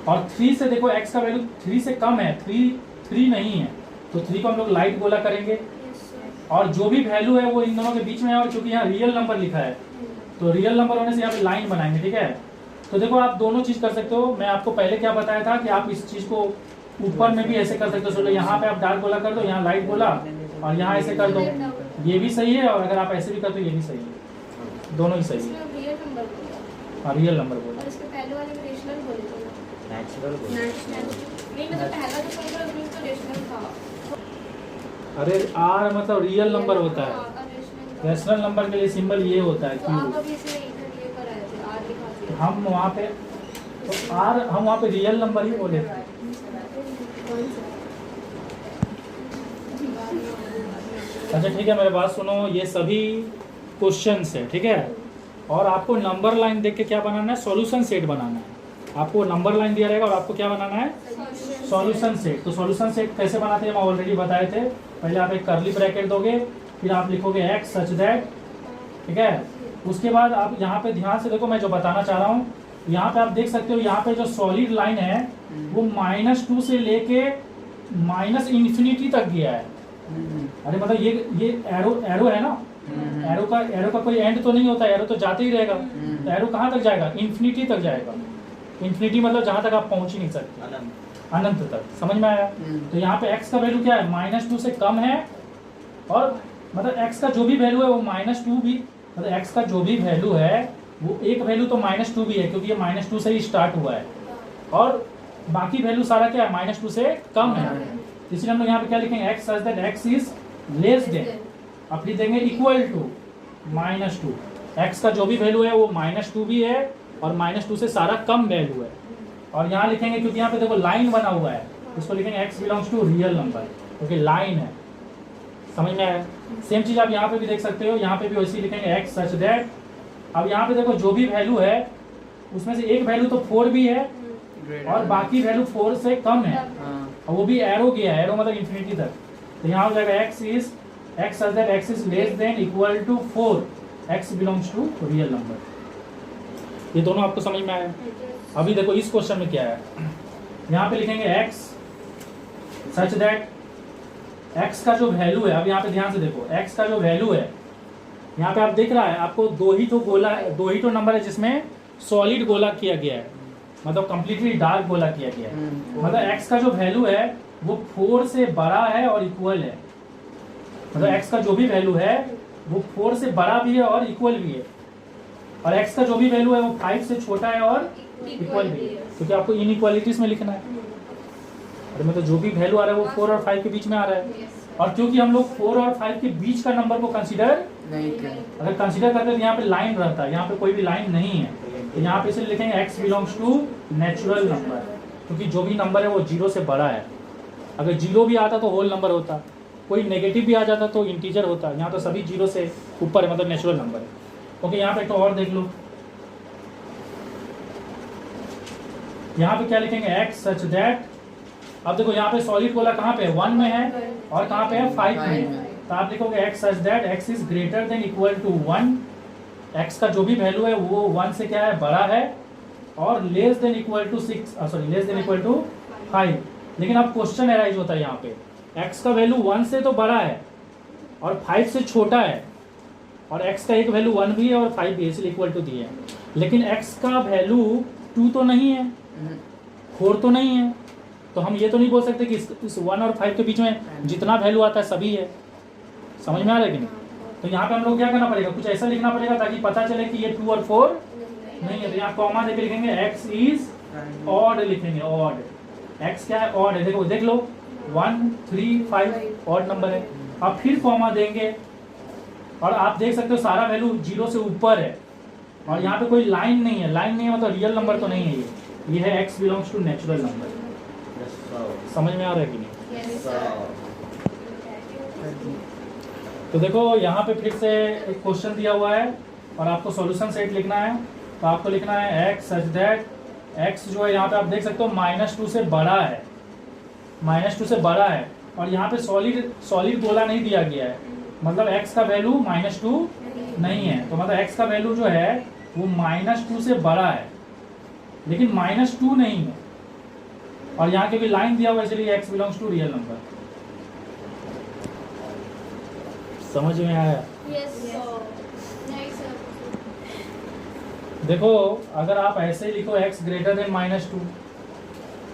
और 3 से देखो x का वैल्यू 3 से कम है, 3 नहीं है, तो 3 को हम लोग लाइट गोला करेंगे, और जो भी वैल्यू है वो इन दोनों के बीच में है, और क्योंकि यहाँ रियल नंबर लिखा है तो रियल नंबर होने से यहाँ पे लाइन बनाएंगे, ठीक है। तो देखो आप दोनों चीज कर सकते हो। मैं आपको पहले क्या बताया था कि आप इस चीज को ऊपर में भी ऐसे कर सकते हो। चलो यहाँ पे आप डार्क गोला कर दो, यहाँ लाइट गोला, और यहाँ ऐसे कर दो, ये भी सही है, और अगर आप ऐसे भी कर दो ये भी सही है, दोनों ही सही है। हाँ रियल नंबर बोलो। अरे आर मतलब रियल नंबर होता है, रैशनल नंबर के लिए सिंबल ये होता है क्यू। हम वहाँ पे तो आर, हम वहाँ पे रियल नंबर ही बोले थे। अच्छा ठीक है, मेरे बात सुनो, ये सभी क्वेश्चंस है, ठीक है। और आपको नंबर लाइन देख के क्या बनाना है, सॉल्यूशन सेट बनाना है। आपको नंबर लाइन दिया रहेगा और आपको क्या बनाना है, सॉल्यूशन सेट। तो सॉल्यूशन सेट कैसे बनाते हैं हम ऑलरेडी बताए थे। पहले आप एक कर्ली ब्रैकेट दोगे, फिर आप लिखोगे x सच दैट, ठीक है। उसके बाद आप यहाँ पे ध्यान से देखो, मैं जो बताना चाह रहा हूँ, यहाँ पे आप देख सकते हो, यहाँ पे जो सॉलिड लाइन है वो -2 से लेके -इंफिनिटी तक गया है। अरे मतलब ये एरो है ना, एरो का कोई एंड तो नहीं होता, एरो तो जाते ही रहेगा। तो एरो कहाँ तक जाएगा, इन्फिनिटी तक जाएगा। इन्फिनिटी मतलब जहाँ तक आप पहुँच ही नहीं सकते, अनंत तक। समझ में आया। तो यहाँ पे x का वैल्यू क्या है, -2 से कम है, और मतलब x का जो भी वैल्यू है वो -2 भी, मतलब x का जो भी वैल्यू है वो एक वैल्यू तो -2 भी है, क्योंकि ये -2 से ही स्टार्ट हुआ है, और बाकी वैल्यू सारा क्या है, -2 से कम है। इसलिए हम लोग यहाँ पे क्या लिखेंगे, x such that x is less then, अब लिख देंगे इक्वल टू -2। x का जो भी वैल्यू है वो -2 भी है और -2 से सारा कम वैल्यू है। और यहाँ लिखेंगे, क्योंकि यहाँ पे देखो लाइन बना हुआ है, उसको लिखेंगे x belongs to real number, क्योंकि लाइन है। समझ में आया। सेम चीज आप यहाँ पे भी देख सकते हो, यहाँ पे भी वैसे ही लिखेंगे x सच दैट। अब यहाँ पे देखो जो भी वैल्यू है उसमें से एक वैल्यू तो 4 भी है और बाकी वैल्यू 4 से कम है, और वो भी एरो गया है, एरो मतलब इन्फिनिटी तक। तो यहाँ हो जाएगा x such that x is less than equal to 4, x belongs to real number. ये दोनों आपको समझ में आया। अभी देखो इस क्वेश्चन में क्या है, यहाँ पे लिखेंगे x सच दैट x का जो वैल्यू है, अब यहाँ पे ध्यान से देखो, x का जो वैल्यू है यहाँ पे आप देख रहा है, आपको दो ही तो नंबर है जिसमें सॉलिड गोला किया गया है, मतलब कंप्लीटली डार्क गोला किया गया है। मतलब x का जो वैल्यू है वो 4 से बड़ा है और इक्वल है, मतलब x का जो भी वैल्यू है वो 4 से बड़ा भी है और इक्वल भी है, और x का जो भी वैल्यू है वो 5 से छोटा है और इक्वल भी है, क्योंकि आपको इनइक्वालिटीज में लिखना है। अरे मतलब जो भी वैल्यू आ रहा है वो 4 और 5 के बीच में आ रहा है, और क्योंकि हम लोग 4 और 5 के बीच का नंबर को कंसीडर नहीं करें, अगर कंसीडर करते हैं तो यहाँ पे लाइन रहता है, यहाँ पे कोई भी लाइन नहीं है, तो यहाँ पे इसे लिखेंगे x belongs to natural number, क्योंकि जो भी नंबर है वो 0 से बड़ा है। अगर 0 भी आता तो होल नंबर होता, कोई नेगेटिव भी आ जाता तो इंटीजर होता, यहाँ तो सभी 0 से ऊपर है, मतलब नेचुरल नंबर है। ओके, यहाँ पे तो और देख लो, यहाँ पे क्या लिखेंगे x सच दैट, अब देखो यहाँ पे सॉलिड बोला कहाँ पे है 1 में है और कहाँ पे है 5 में है, तो आप लिखोगे x such that x is greater than equal to 1, x का जो भी वैल्यू है वो 1 से क्या है बड़ा है, और less than equal to 6 sorry less than equal to 5। लेकिन अब क्वेश्चन एराइज होता है यहाँ पे, x का वैल्यू 1 से तो बड़ा है और 5 से छोटा है, और x का एक वैल्यू 1 भी है और 5 भी है, इसलिए इक्वल टू दिए है। लेकिन x का वैल्यू 2 तो नहीं है, 4 तो नहीं है, तो हम ये तो नहीं बोल सकते कि इस 1 और 5 के बीच में जितना वैल्यू आता है सभी है। समझ में आ रहा है कि नहीं? तो यहाँ पे हम लोग क्या करना पड़ेगा, कुछ ऐसा लिखना पड़ेगा ताकि पता चले कि ये 2 और 4 नहीं है। तो यहाँ कॉमा देके लिखेंगे x इज ऑड, लिखेंगे ऑड, x क्या है ऑड है, देखो देख लो 1 3 5 ऑड नंबर है। अब फिर कॉमा देंगे और आप देख सकते हो सारा वैल्यू 0 से ऊपर है, और यहाँ पे कोई लाइन नहीं है, लाइन नहीं है मतलब रियल नंबर तो नहीं है, ये है x belongs to natural number. समझ में आ रहा है कि नहीं? तो देखो यहाँ पे फिर से एक क्वेश्चन दिया हुआ है और आपको सॉल्यूशन सेट लिखना है। तो आपको लिखना है x सच दैट x जो है यहाँ पे आप देख सकते हो -2 से बड़ा है, -2 से बड़ा है, और यहाँ पे सॉलिड गोला नहीं दिया गया है, मतलब x का वैल्यू -2 नहीं है, तो मतलब x का वैल्यू जो है वो -2 से बड़ा है, लेकिन -2 नहीं है, और यहाँ के भी लाइन दिया हुआ है इसलिए x belongs to real number. समझ में आया? देखो अगर आप ऐसे ही लिखो x ग्रेटर देन -2,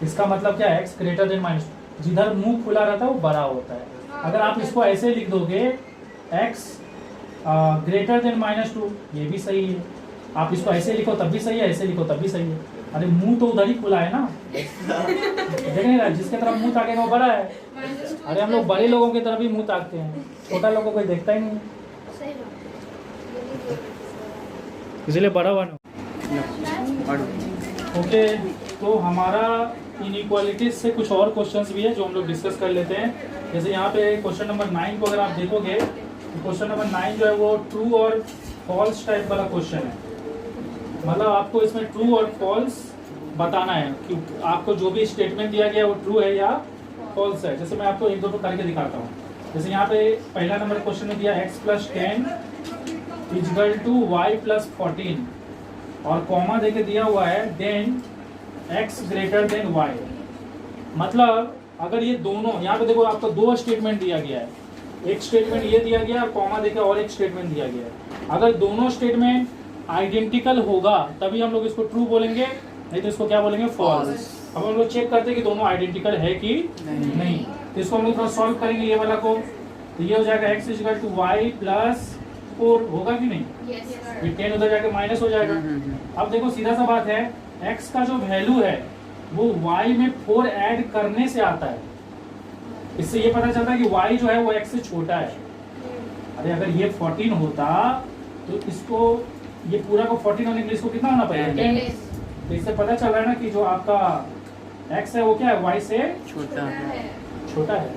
इसका मतलब क्या है, x ग्रेटर देन -2, जिधर मुंह खुला रहता है वो बड़ा होता है। अगर आप इसको ऐसे लिख दोगे x ग्रेटर देन -2, ये भी सही है, आप इसको ऐसे लिखो तब भी सही है, ऐसे लिखो तब भी सही है। अरे मुंह तो उधर ही खुला है ना, देख नहीं रहा, जिसके तरफ मुंह ताकेगा वो बड़ा है। अरे हम लोग बड़े लोगों की तरफ ही मुंह ताकते हैं, छोटा लोगों को कोई देखता ही नहीं, इसलिए बड़ा वन। ओके, तो हमारा इनइक्वालिटीज से कुछ और क्वेश्चंस भी है जो हम लोग डिस्कस कर लेते हैं। जैसे यहाँ पे क्वेश्चन नंबर 9 को अगर आप देखोगे तो क्वेश्चन नंबर 9 जो है वो ट्रू और फॉल्स टाइप वाला क्वेश्चन है, मतलब आपको इसमें ट्रू और फॉल्स बताना है कि आपको जो भी स्टेटमेंट दिया गया है वो ट्रू है या फॉल्स है। जैसे मैं आपको एक दो करके दिखाता हूँ। जैसे यहाँ पे पहला नंबर क्वेश्चन में दिया x + 10 इक्वल टू y + 14, और कॉमा देके दिया हुआ है then x greater than y। मतलब अगर ये दोनों, यहाँ पे देखो आपको दो स्टेटमेंट दिया गया है, एक स्टेटमेंट ये दिया गया और कॉमा देके और एक स्टेटमेंट दिया गया है। अगर दोनों स्टेटमेंट आइडेंटिकल होगा तभी हम लोग इसको ट्रू बोलेंगे, नहीं तो इसको क्या बोलेंगे, फॉल्स। अब हम लोग चेक करते हैं कि दोनों आइडेंटिकल है कि नहीं। तो इसको हम लोग थोड़ा सॉल्व करेंगे ये वाला को, तो ये हो जाएगा x = y + 4, होगा कि नहीं? ये 10 उधर जाके माइनस हो जाएगा। अब देखो सीधा सा बात है, x का जो वैल्यू है वो y में 4 ऐड करने से आता है, इससे ये पता चलता है कि y जो है वो x से छोटा है। अरे अगर ये 14 होता तो इसको ये पूरा को 14 होने के लिए इसको कितना होना पड़ेगा, 10। तो इससे पता चल रहा है ना कि जो आपका x है वो क्या है, y से छोटा है,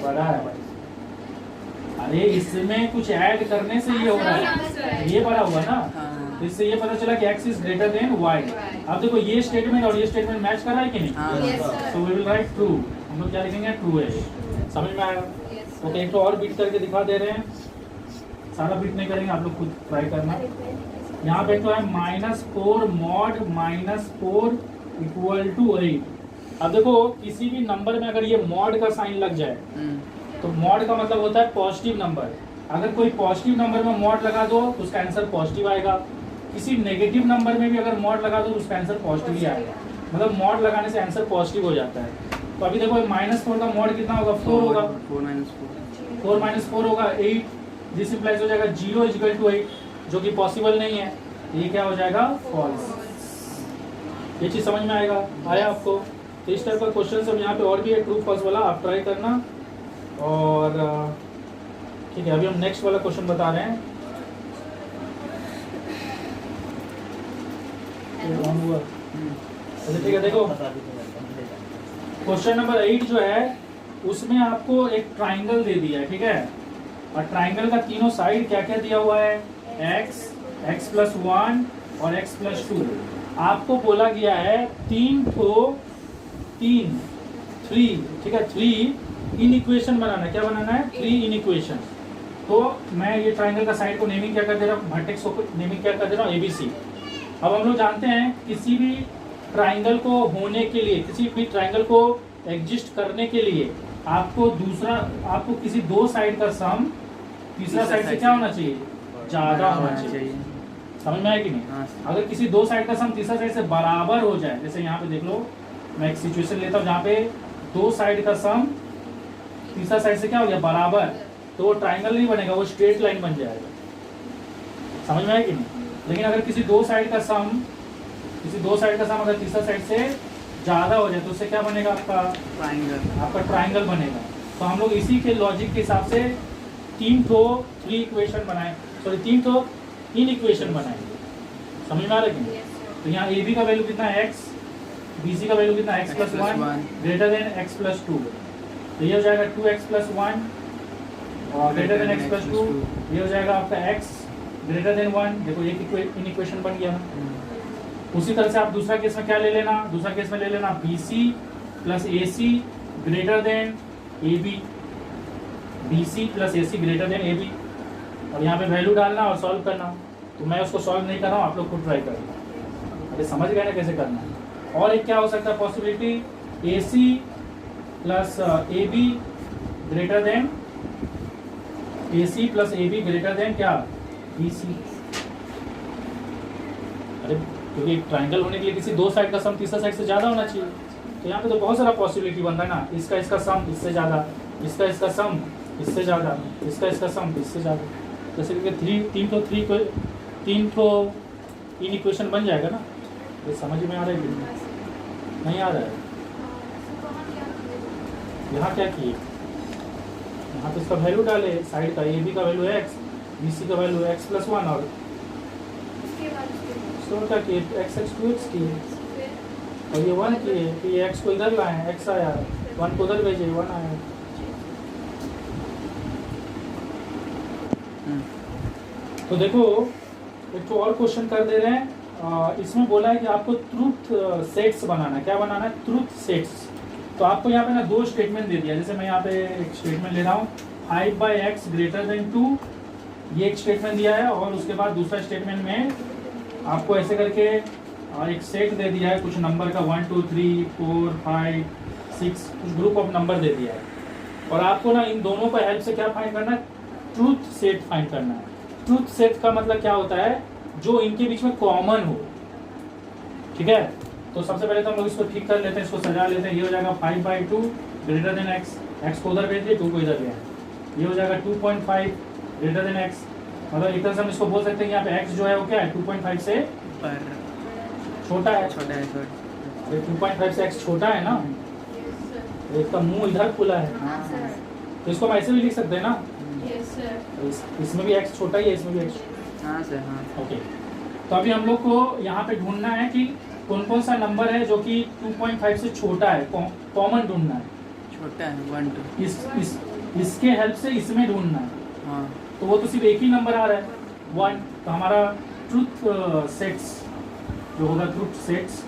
बड़ा है। अरे इसमें कुछ ऐड करने से ये हो रहा है, ये बड़ा हुआ ना, तो इससे ये पता चला कि x is greater than y। अब देखो ये स्टेटमेंट और ये स्टेटमेंट मैच कर रहा है कि नहीं? So we will write true. हम लोग क्या लिखेंगे, ट्रू है। समझ में आया? ओके, एक तो और बीट करके दिखा दे रहे हैं, सारा बीट नहीं करेंगे, आप लोग खुद ट्राई करना। यहाँ पे तो है -4 mod -4 = 8। अब देखो किसी भी नंबर में अगर ये मॉड का साइन लग जाए तो मॉड का मतलब होता है पॉजिटिव नंबर। अगर कोई पॉजिटिव नंबर में मॉड लगा दो तो उसका आंसर पॉजिटिव आएगा, किसी नेगेटिव नंबर में भी अगर मॉड लगा दो तो उसका आंसर पॉजिटिव ही आएगा, मतलब मॉड लगाने से आंसर पॉजिटिव हो जाता है। तो अभी देखो -4 का मॉड कितना होगा, 4 होगा, 4 - 4 होगा 8, जिस इंप्लाइज हो जाएगा 0 = 8, जो कि पॉसिबल नहीं है। ये क्या हो जाएगा, फॉल्स। ये चीज़ समझ में आया आपको? तो इस टाइप का क्वेश्चन सब यहाँ पे और भी है, ट्रू फॉल्स वाला, आप ट्राई करना। और ठीक है, अभी हम नेक्स्ट वाला क्वेश्चन बता रहे हैं। ठीक है, देखो क्वेश्चन नंबर 8 जो है उसमें आपको एक ट्राइंगल दे दिया है, ठीक है, और ट्राइंगल का तीनों साइड क्या क्या दिया हुआ है, x + 1 और x + 2। आपको बोला गया है 3 ठीक है 3 इन इक्वेशन बनाना है। क्या बनाना है? 3 इन इक्वेशन। तो मैं ये ट्राइंगल का साइड को नेमिंग क्या कर दे रहा हूँ, वर्टेक्स को नेमिंग क्या कर दे रहा हूँ, ABC। अब हम लोग जानते हैं किसी भी ट्राइंगल को होने के लिए, किसी भी ट्राइंगल को एग्जिस्ट करने के लिए आपको किसी दो साइड का सम तीसरा साइड से क्या होना चाहिए, ज्यादा होना चाहिए। समझ में आया कि नहीं? हाँ। अगर किसी दो साइड का सम तीसरा साइड से बराबर हो जाए, जैसे यहाँ पे देख लो, मैं एक सिचुएशन लेता हूँ जहाँ पे दो साइड का सम तीसरा साइड से क्या हो गया, बराबर, तो वो ट्राइंगल नहीं बनेगा, वो स्ट्रेट लाइन बन जाएगा। समझ में आया कि नहीं? लेकिन अगर किसी दो साइड का सम अगर तीसरा साइड से ज्यादा हो जाए तो उससे क्या बनेगा, आपका ट्राइंगल बनेगा। तो हम लोग इसी के लॉजिक के हिसाब से 3 इक्वेशन बनाए, सॉरी 3 इन इक्वेशन बनाएंगे। समझ में आ रहा है कि नहीं? तो यहाँ AB का वैल्यू कितना है, x, BC का वैल्यू कितना है, x + 1 ग्रेटर देन x + 2। तो ये हो जाएगा 2x + 1 और ग्रेटर देन x + 2। ये हो जाएगा आपका x ग्रेटर देन 1। देखो एक इन इक्वेशन बन गया ना। उसी तरह से आप दूसरा केस में क्या ले लेना, दूसरा केस में ले लेना BC + AC greater than AB, BC + AC greater than AB, और यहाँ पे वैल्यू डालना और सॉल्व करना। तो मैं उसको सॉल्व नहीं कर रहा हूँ, आप लोग खुद ट्राई करें। अरे समझ गए ना कैसे करना है। और एक क्या हो सकता है possibility, AC + AB greater than क्या, BC। अरे क्योंकि एक ट्राइंगल होने के लिए किसी दो साइड का सम तीसरा साइड से ज्यादा होना चाहिए। तो यहाँ पे तो बहुत सारा पॉसिबिलिटी बन रहा है ना, इसका सम इससे ज्यादा, इसका सम इससे ज्यादा, इसका सम इससे ज्यादा, जैसे कि 3 इन इक्वेशन बन जाएगा ना। ये समझ में आ रहा है कि नहीं आ रहा है? यहाँ क्या किए, यहाँ तो इसका वैल्यू डाले साइड का, AB का वैल्यू है x, BC का वैल्यू है x + 1 और तो क्या किए, x 2x किए और ये 1 किए, फिर ये x को इधर लाए, x आया, 1 को उधर भेजे, 1 आया। तो देखो एक तो और क्वेश्चन कर दे रहे हैं, इसमें बोला है कि आपको ट्रूथ सेट्स बनाना है। क्या बनाना है, ट्रूथ सेट्स। तो आपको यहाँ पे ना 2 स्टेटमेंट दे दिया। जैसे मैं यहाँ पे एक स्टेटमेंट ले रहा हूँ 5/x ग्रेटर देन 2, ये एक स्टेटमेंट दिया है। और उसके बाद दूसरा स्टेटमेंट में आपको ऐसे करके एक सेट दे दिया है कुछ नंबर का, 1 2 3 4 5 6, कुछ ग्रुप ऑफ नंबर दे दिया है। और आपको ना इन दोनों का हेल्प से क्या फाइंड करना है, ट्रूथ सेट फाइंड करना है। ट्रूथ सेट का मतलब क्या होता है, जो इनके बीच में कॉमन हो। ठीक है, तो सबसे पहले तो हम लोग इसको ठीक कर लेते हैं, इसको सजा लेते हैं। ये हो जाएगा 5/2 ग्रेटर देन x को उधर भेज दिए, 2 को इधर ले आए। ये हो जाएगा 2.5 ग्रेटर देन x, मतलब एक तरह से हम इसको बोल सकते हैं यहाँ पे x जो है वो क्या है, 2.5 से छोटा है। अरे 2.5 से x छोटा है ना, इसका मुंह इधर खुला है, तो इसको हम ऐसे भी लिख सकते हैं ना। इसमें भी x छोटा ही है, इसमें भी x। हाँ सर, हाँ। ओके, तो अभी हम लोग को यहाँ पे ढूंढना है कि कौन कौन सा नंबर है जो कि 2.5 से छोटा है, कॉमन ढूंढना है, छोटा है 1 2। इसके हेल्प से इसमें ढूंढना है। हाँ, तो वो तो सिर्फ एक ही नंबर आ रहा है 1, तो हमारा ट्रूथ सेट्स जो होगा, ट्रूथ सेट्स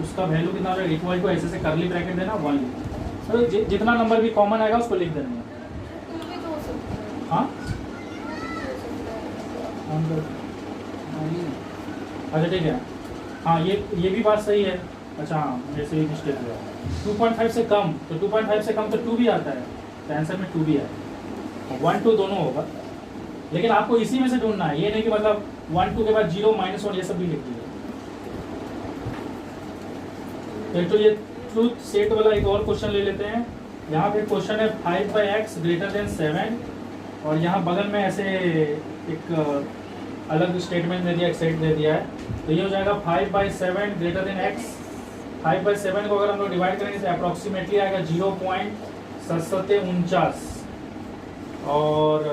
उसका वैल्यू कितना होगा, इक्वल टू ऐसे से करली ब्रैकेट देना 1 लिखना। तो जितना नंबर भी कॉमन आएगा उसको लिख देना है। हाँ अच्छा ठीक है, हाँ ये भी बात सही है। अच्छा हाँ, जैसे ही मिस्टेक हुआ 2.5 से कम, तो 2.5 से कम तो 2 भी आता है, तो आंसर में 2 भी आएगा, 1 2 दोनों होगा। लेकिन आपको इसी में से ढूंढना है, ये नहीं कि मतलब 1 2 के बाद 0 -1 ये सब भी लिख दिए। तो ये ट्रूथ सेट वाला एक और क्वेश्चन ले लेते हैं। यहाँ पे क्वेश्चन है 5/x ग्रेटर देन 7, और यहाँ बगल में ऐसे एक अलग स्टेटमेंट दे दिया, एक सेट दे दिया है। तो ये हो जाएगा 5/7 ग्रेटर देन x। 5/7 को अगर हम लोग डिवाइड करेंगे तो अप्रॉक्सीमेटली आएगा 0.7749, और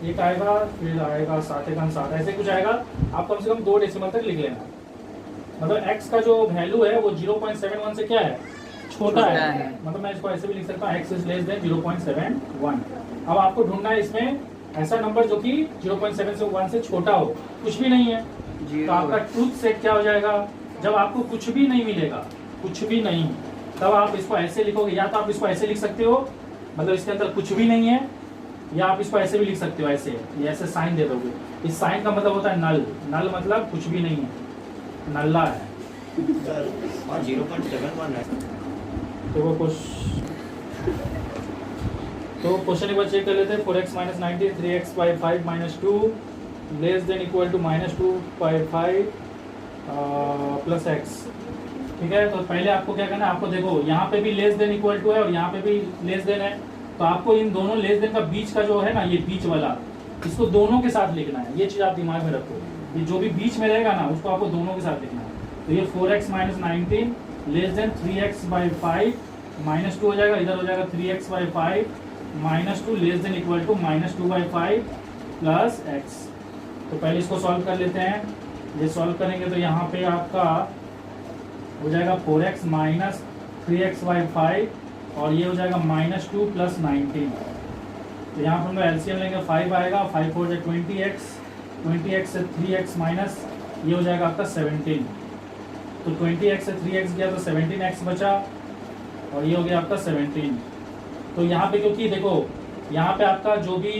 एक आएगा, फिर आएगा 7 ऐसे कुछ आएगा। आप कम से कम 2 डेसिमल तक लिख लेना। मतलब x का जो वैल्यू है वो 0.71 से क्या है, छोटा है। मतलब मैं इसको ऐसे भी लिख सकता हूँ, x इज लेस देन 0.71। अब आपको ढूंढना है इसमें ऐसा नंबर जो कि 0.7 से 1 से छोटा हो, कुछ भी नहीं है। तो आपका ट्रूथ सेट क्या हो जाएगा, जब आपको कुछ भी नहीं मिलेगा, कुछ भी नहीं, तब आप इसको ऐसे लिखोगे, या तो आप इसको ऐसे लिख सकते हो, मतलब इसके अंदर कुछ भी नहीं है, या आप इसको ऐसे भी लिख सकते हो, ऐसे, ये ऐसे साइन दे दोगे। इस साइन का मतलब होता है नल, नल मतलब कुछ भी नहीं है, नल्ला है। सर और 0.71 है। तो वो तो क्वेश्चन एक बार चेक कर लेते हैं। 4x minus 90 3x by 5 minus 2 less than equal to minus 2 by 5 plus x. ठीक है, तो पहले आपको क्या करना है, आपको देखो यहाँ पे भी लेस देन इक्वल टू है और यहाँ पे भी लेस देन है, तो आपको इन दोनों लेस देन का बीच का जो है ना, ये बीच वाला, इसको दोनों के साथ लिखना है। ये चीज़ आप दिमाग में रखो, ये जो भी बीच में रहेगा ना, उसको आपको दोनों के साथ लिखना है। तो ये 4x minus 19 less than 3x by 5 minus 2 हो जाएगा, इधर हो जाएगा 3x by 5 minus 2 less than equal to minus 2 by 5 plus x. तो पहले इसको सॉल्व कर लेते हैं। ये सॉल्व करेंगे तो यहाँ पे आपका हो जाएगा 4x माइनस 3x बाई 5 और ये हो जाएगा माइनस 2 प्लस 19। तो यहाँ पर हम लोग एलसीएम लेंगे, 5 आएगा, 5 4 जाए 20x, 20x से 3x माइनस ये हो जाएगा आपका 17। तो 20x से 3x गया तो 17x बचा और ये हो गया आपका 17। तो यहाँ पे क्योंकि देखो यहाँ पे आपका जो भी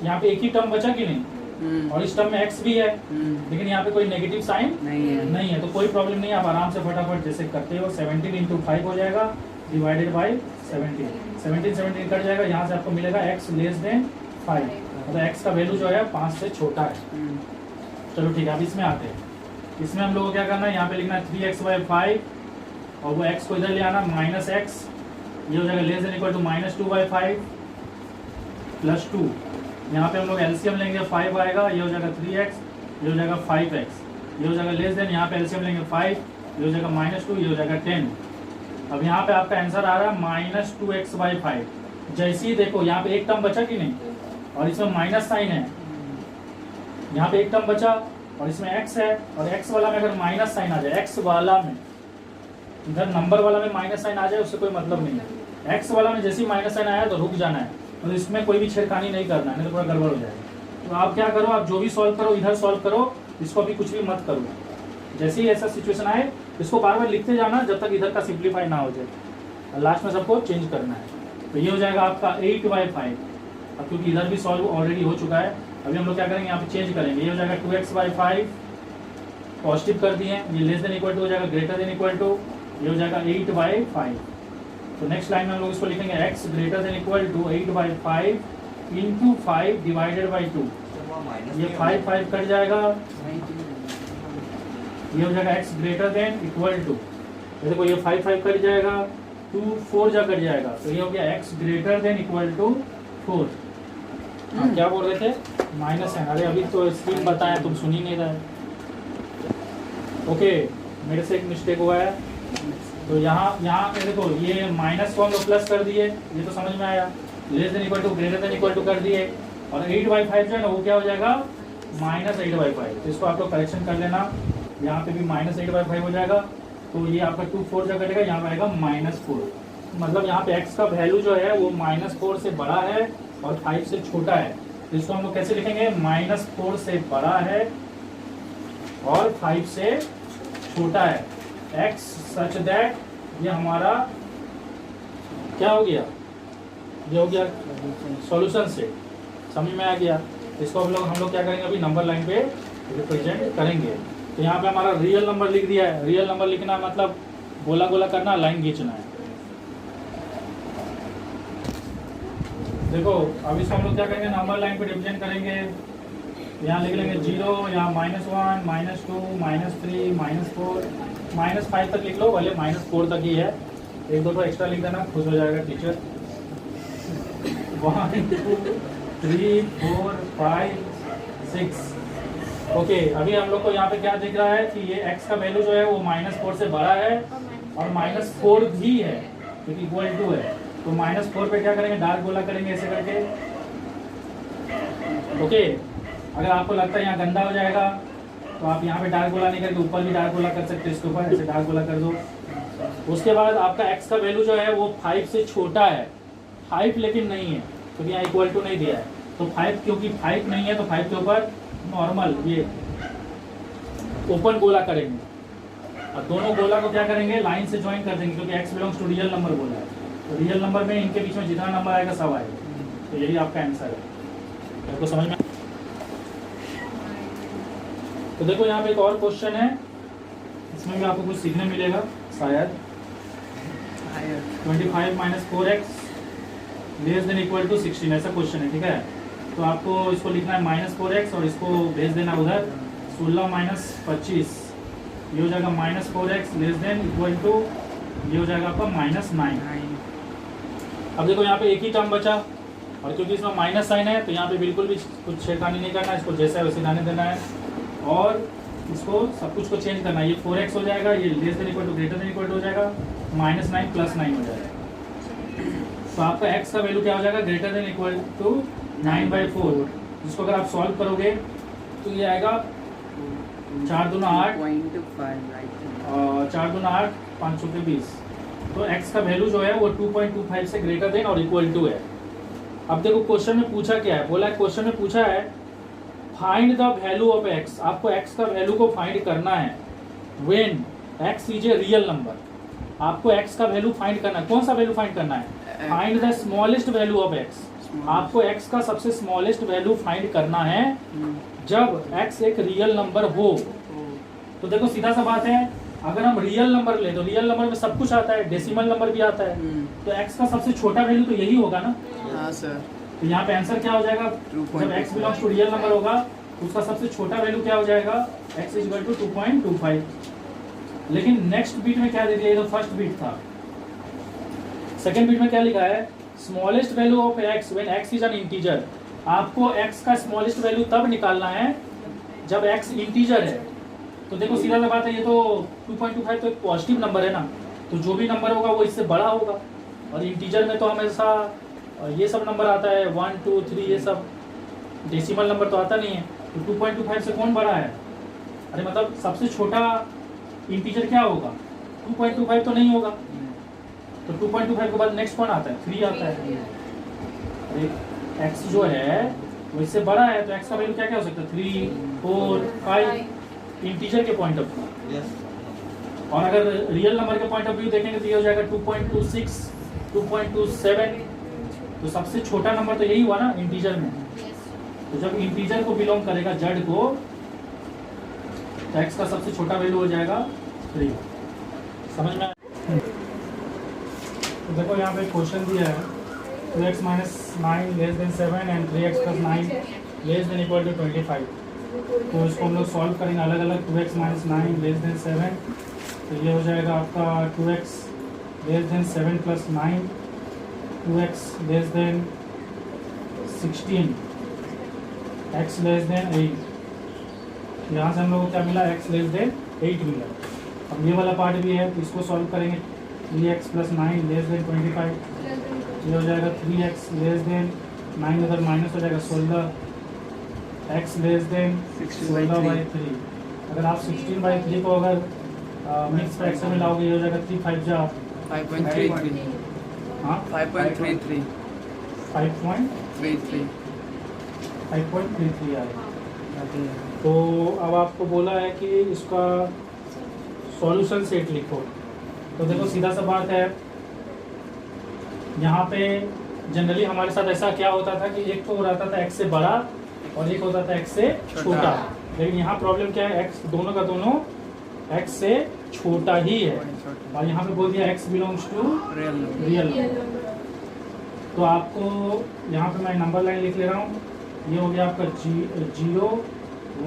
यहाँ पे एक ही टर्म बचा कि नहीं, और इस टर्म में x भी है, लेकिन यहाँ पे कोई नेगेटिव साइन नहीं है, तो कोई प्रॉब्लम नहीं है। आप आराम से फटाफट जैसे करते हो 17 इंटू 5 हो जाएगा डिवाइडेड बाई 17 कट जाएगा, यहाँ से आपको मिलेगा x लेस देन 5, मतलब x का वैल्यू जो है 5 से छोटा है। चलो ठीक है, अब इसमें आते हैं। इसमें हम लोग को क्या करना है, यहाँ पे लिखना है 3x बाई 5 और वो x को इधर ले आना माइनस x, ये हो जाएगा less than equal to minus 2 by 5 plus 2। यहाँ पे हम लोग एलसीएम लेंगे, 5 आएगा, ये हो जाएगा 3x, ये हो जाएगा 5x, ये हो जाएगा लेस देन, यहाँ पे एलसीएम लेंगे 5, ये हो जाएगा माइनस 2, ये हो जाएगा 10। अब यहाँ पे आपका आंसर आ रहा है माइनस 2x बाई 5। जैसे ही देखो यहाँ पे एक टर्म बचा कि नहीं, और इसमें माइनस साइन है, यहाँ पे एक टर्म बचा और इसमें x है, और x वाला में अगर माइनस साइन आ जाए, x वाला में इधर नंबर वाला में माइनस साइन आ जाए उससे कोई मतलब नहीं है। x वाला में जैसे ही माइनस साइन आया तो रुक जाना है, मतलब इसमें कोई भी छेड़खानी नहीं करना है, नहीं तो पूरा गड़बड़ हो जाएगा। तो आप क्या करो, आप जो भी सॉल्व करो इधर सॉल्व करो, इसको अभी कुछ भी मत करो। जैसे ही ऐसा सिचुएशन आए इसको बार बार लिखते जाना जब तक इधर का सिंप्लीफाई ना हो जाए, लास्ट में सबको चेंज करना है। तो ये हो जाएगा आपका 8 बाई 5। अब क्योंकि इधर भी सॉल्व ऑलरेडी हो चुका है, अभी हम लोग क्या करेंगे, यहाँ पे चेंज करेंगे। ये हो जाएगा 2x बाई 5, पॉजिटिव कर दिए, ये लेस देन इक्वल टू हो जाएगा ग्रेटर देन इक्वल टू, ये हो जाएगा 8 बाई 5। तो नेक्स्ट लाइन में हम लोग इसको लिखेंगे x greater than equal to 8 by 5 into 5 divided by 2। ये 5 कट जाएगा, ये हो जाएगा x greater than equal to, देखो ये 5 कट जाएगा, 2 4 जा कट जाएगा, तो ये हो गया x greater than equal to 4। क्या बोल रहे थे, माइनस है। अरे अभी तो स्क्रीन बताया, तुम सुन ही नहीं रहे। ओके, मेरे से एक मिस्टेक हुआ है। तो यहाँ पे देखो ये माइनस को हम लोग प्लस कर दिए, ये तो समझ में आया। Less than equal to greater than equal to कर दिए, और 8 बाई 5 जो है ना वो क्या हो जाएगा माइनस 8 बाई 5। तो इसको आप लोग करेक्शन कर लेना, यहाँ पे भी माइनस 8 बाई 5 हो जाएगा। तो ये आपका 2 4 जा कटेगा, यहाँ पे आएगा -4। मतलब यहाँ पे x का वैल्यू जो है वो -4 से बड़ा है और 5 से छोटा है। तो इसको हम लोग कैसे लिखेंगे, -4 से बड़ा है और 5 से छोटा है, x सच दैट ये हमारा क्या हो गया, ये हो गया सॉल्यूशन से। समझ में आ गया। इसको हम लोग क्या करेंगे, अभी नंबर लाइन पे रिप्रेजेंट करेंगे। तो यहाँ पे हमारा रियल नंबर लिख दिया है। रियल नंबर लिखना मतलब गोला गोला करना, लाइन खींचना है। देखो अब इसको हम लोग क्या करेंगे, नंबर लाइन पे रिप्रेजेंट करेंगे। यहाँ लिख लेंगे 0, यहाँ -1, -2, -3, -4, -5 तक लिख लो, भले -4 तक ही है। एक दो एक्स्ट्रा लिख देना, खुश हो जाएगा टीचर। 1 2 3 4 5 6। ओके, अभी हम लोग को यहाँ पे क्या दिख रहा है कि ये x का वैल्यू जो है वो -4 से बड़ा है और -4 भी है, क्योंकि इक्वल टू है। तो -4 पे क्या करेंगे, डार्क गोला करेंगे ऐसे करके। ओके, अगर आपको लगता है यहाँ गंदा हो जाएगा तो आप यहाँ पे डार्क गोला नहीं करके ऊपर भी डार्क गोला कर सकते हो, इसके ऊपर ऐसे डार्क गोला कर दो। उसके बाद आपका x का वैल्यू जो है वो 5 से छोटा है, 5 लेकिन नहीं है क्योंकि यहाँ इक्वल टू नहीं दिया है। तो 5 क्योंकि 5 नहीं है तो 5 के ऊपर नॉर्मल ये ओपन गोला करेंगे और दोनों गोला को क्या करेंगे, लाइन से ज्वाइन कर देंगे, क्योंकि x belongs to real number बोला है, तो रियल नंबर में इनके बीच में जितना नंबर आएगा सब आएगा, तो यही आपका आंसर है। आपको समझ में? तो देखो यहाँ पे एक और क्वेश्चन है, इसमें भी आपको कुछ सीखने मिलेगा शायद। 25 minus 4x less than equal to 16, ऐसा क्वेश्चन है, ठीक है। तो आपको इसको लिखना है -4x और इसको भेज देना उधर 16 माइनस 25, ये हो जाएगा -4x less than equal to, ये हो जाएगा आपका -9। अब देखो यहाँ पे एक ही टर्म बचा, और क्योंकि इसमें माइनस साइन है तो यहाँ पे बिल्कुल भी कुछ छेड़खानी नहीं करना है, इसको जैसा है वैसे जाने देना है, और इसको सब कुछ को चेंज करना है। ये 4x हो जाएगा, ये less than equal to greater than equal to हो जाएगा, -9 + 9 हो जाएगा। तो आपका x का वैल्यू क्या हो जाएगा, ग्रेटर देन इक्वल टू 9/4, जिसको अगर आप सॉल्व करोगे तो ये आएगा 4 दूना 8 और 4 दूना 8, 5 चौके 20। तो x का वैल्यू जो है वो 2.25 से ग्रेटर देन और इक्वल टू है। अब देखो क्वेश्चन में पूछा क्या है, बोला क्वेश्चन में पूछा है find the value of x, आपको x का वैल्यू को फाइंड करना है when x is a real number. आपको x का वैल्यू फाइंड करना है, कौन सा वैल्यू फाइंड करना है, find the smallest value of x। आपको x का सबसे स्मॉलेस्ट वैल्यू फाइंड करना है जब x एक रियल नंबर हो। तो देखो सीधा सा बात है, अगर हम रियल नंबर ले तो रियल नंबर में सब कुछ आता है, डेसिमल नंबर भी आता है, तो x का सबसे छोटा वैल्यू तो यही होगा ना। हाँ सर। तो यहाँ पे आंसर क्या हो जाएगा, जब x belongs to real number होगा तो उसका सबसे छोटा वैल्यू क्या हो जाएगा, x = 2.25। लेकिन नेक्स्ट बीट में क्या दे दिया, ये तो फर्स्ट बीट था, सेकंड बीट में क्या लिखा है, smallest value of x when x is an integer. आपको x का स्मॉलेस्ट वैल्यू तब निकालना है जब x इंटीजर है। तो देखो सीधा सा बात है, ये तो 2.25 तो एक पॉजिटिव नंबर है ना, तो जो भी नंबर होगा वो इससे बड़ा होगा, और इंटीजर में तो हमेशा ये सब नंबर आता है 1 2 3, ये सब डेसिमल नंबर तो आता नहीं है। तो 2.25 से कौन बड़ा है, अरे मतलब सबसे छोटा इंटीजर क्या होगा, 2.25 तो नहीं होगा। तो 2.25 के बाद नेक्स्ट कौन आता है, 3 आता है। अरे x जो है वो इससे बड़ा है, तो x का वैल्यू क्या क्या हो सकता है, 3 4 5 इंटीजर के पॉइंट ऑफ व्यू। और अगर रियल नंबर के पॉइंट ऑफ व्यू देखेंगे तो ये हो जाएगा 2.26 2.27। तो सबसे छोटा नंबर तो यही हुआ ना इंटीजर में। तो जब इंटीजर को बिलोंग करेगा जड़ को, तो x का सबसे छोटा वैल्यू हो जाएगा 3। समझ में? तो देखो यहाँ पे क्वेश्चन दिया है 2x - 9 less than 7 and 3x + 9 less than equal to 25। तो इसको हम लोग सॉल्व करेंगे अलग अलग। 2x - 9 लेस देन 7, तो ये हो जाएगा आपका 2x less than 7 + 9, 2x less than 16, x less then 8। यहाँ से हम लोग को क्या मिला, x लेस देन 8 मिला। अब ये वाला पार्ट भी है, तो इसको सॉल्व करेंगे। 3x + 9 लेस देन 25, ये हो जाएगा 3x लेस देन 9, उधर माइनस हो जाएगा 16, x लेस देन 16/3। अगर आप 16/3 को अगर मिक्स फ्रैक्शन में लाओगे, ये हो जाएगा 3 5 जा 5.33। हाँ 5.33 5.33 आएगा। तो अब आपको बोला है कि इसका सॉल्यूशन सेट लिखो। तो देखो सीधा सा बात है, यहाँ पे जनरली हमारे साथ ऐसा क्या होता था कि एक तो रहता था x से बड़ा और एक होता था x से छोटा। लेकिन यहाँ प्रॉब्लम क्या है, x दोनों का दोनों x से छोटा ही है, और यहाँ पे बोल दिया x बिलोंग्स टू रियल। तो आपको यहाँ पे मैं नंबर लाइन लिख ले रहा हूँ। ये हो गया आपका 0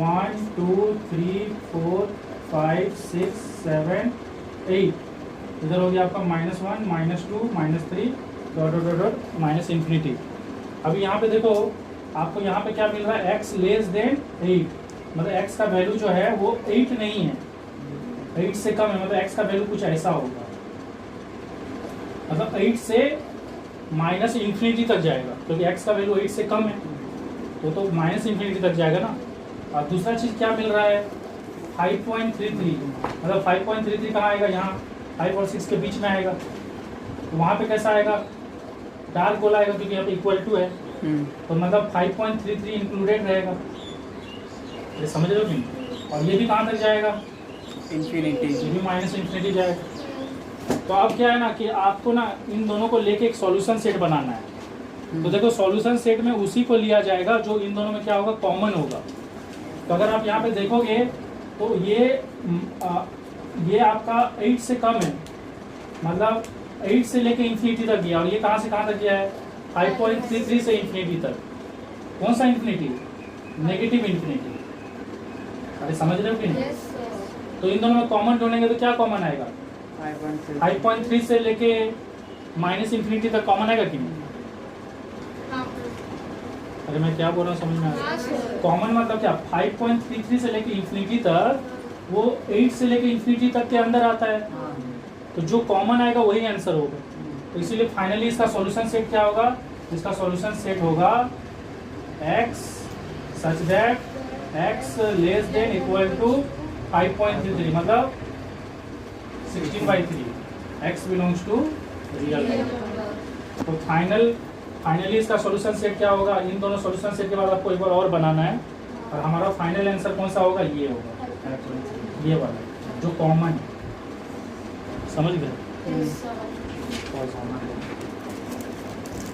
1 2 3 4 5 6 7 8। इधर हो गया आपका -1 -2 -3 dot dot dot minus infinity. अभी यहाँ पे देखो आपको यहाँ पे क्या मिल रहा है, x लेस देन 8, मतलब x का वैल्यू जो है वो 8 नहीं है, 8 से कम है, मतलब x का वैल्यू कुछ ऐसा होगा, मतलब 8 से माइनस इन्फिनिटी तक जाएगा, क्योंकि x का वैल्यू 8 से कम है तो माइनस इन्फिनिटी तक जाएगा ना। और दूसरा चीज़ क्या मिल रहा है, 5.33, मतलब 5.33 कहाँ आएगा, यहाँ 5 और 6 के बीच में आएगा। तो वहाँ पे कैसा आएगा, डार्क गोला आएगा, क्योंकि यहाँ पे इक्वल टू है, तो मतलब 5.33 इंक्लूडेड रहेगा। ये समझ रहे हो कि और ये भी कहाँ तक जाएगा, इंफिनिटी। ये भी माइनस इन्फिनिटी जाएगा। तो अब क्या है ना कि आपको ना इन दोनों को लेके एक सॉल्यूशन सेट बनाना है। तो देखो सॉल्यूशन सेट में उसी को लिया जाएगा जो इन दोनों में क्या होगा, कॉमन होगा। तो अगर आप यहाँ पे देखोगे तो ये आपका 8 से कम है, मतलब 8 से लेके इन्फिनिटी तक गया, और ये कहाँ से कहाँ तक गया है, 5.33 से इन्फिनिटी तक। कौन सा इन्फिनिटी, नेगेटिव इन्फिनिटी। अरे समझ रहे हो कि नहीं? तो इन दोनों में कॉमन ढूंढेंगे तो क्या कॉमन आएगा, 5.3 से लेके माइनस इन्फिनिटी तक कॉमन आएगा कि नहीं? अरे मैं क्या बोल रहा हूँ समझ में आ रहा है? कॉमन मतलब क्या, 5.33 से लेके इन्फिनिटी तक, वो 8 से लेके इन्फिनिटी तक के अंदर आता है। तो जो कॉमन आएगा वही आंसर होगा। तो इसीलिए फाइनली इसका सॉल्यूशन सेट क्या होगा, इसका सॉल्यूशन सेट होगा x such that x less than equal to 5.33, मतलब 16/3, x belongs to real number. तो फाइनली इसका सॉल्यूशन सेट क्या होगा, इन दोनों सॉल्यूशन सेट के बाद आपको एक बार और बनाना है, और हमारा फाइनल आंसर कौन सा होगा, ये होगा, ये वाला जो कॉमन है। समझ गए?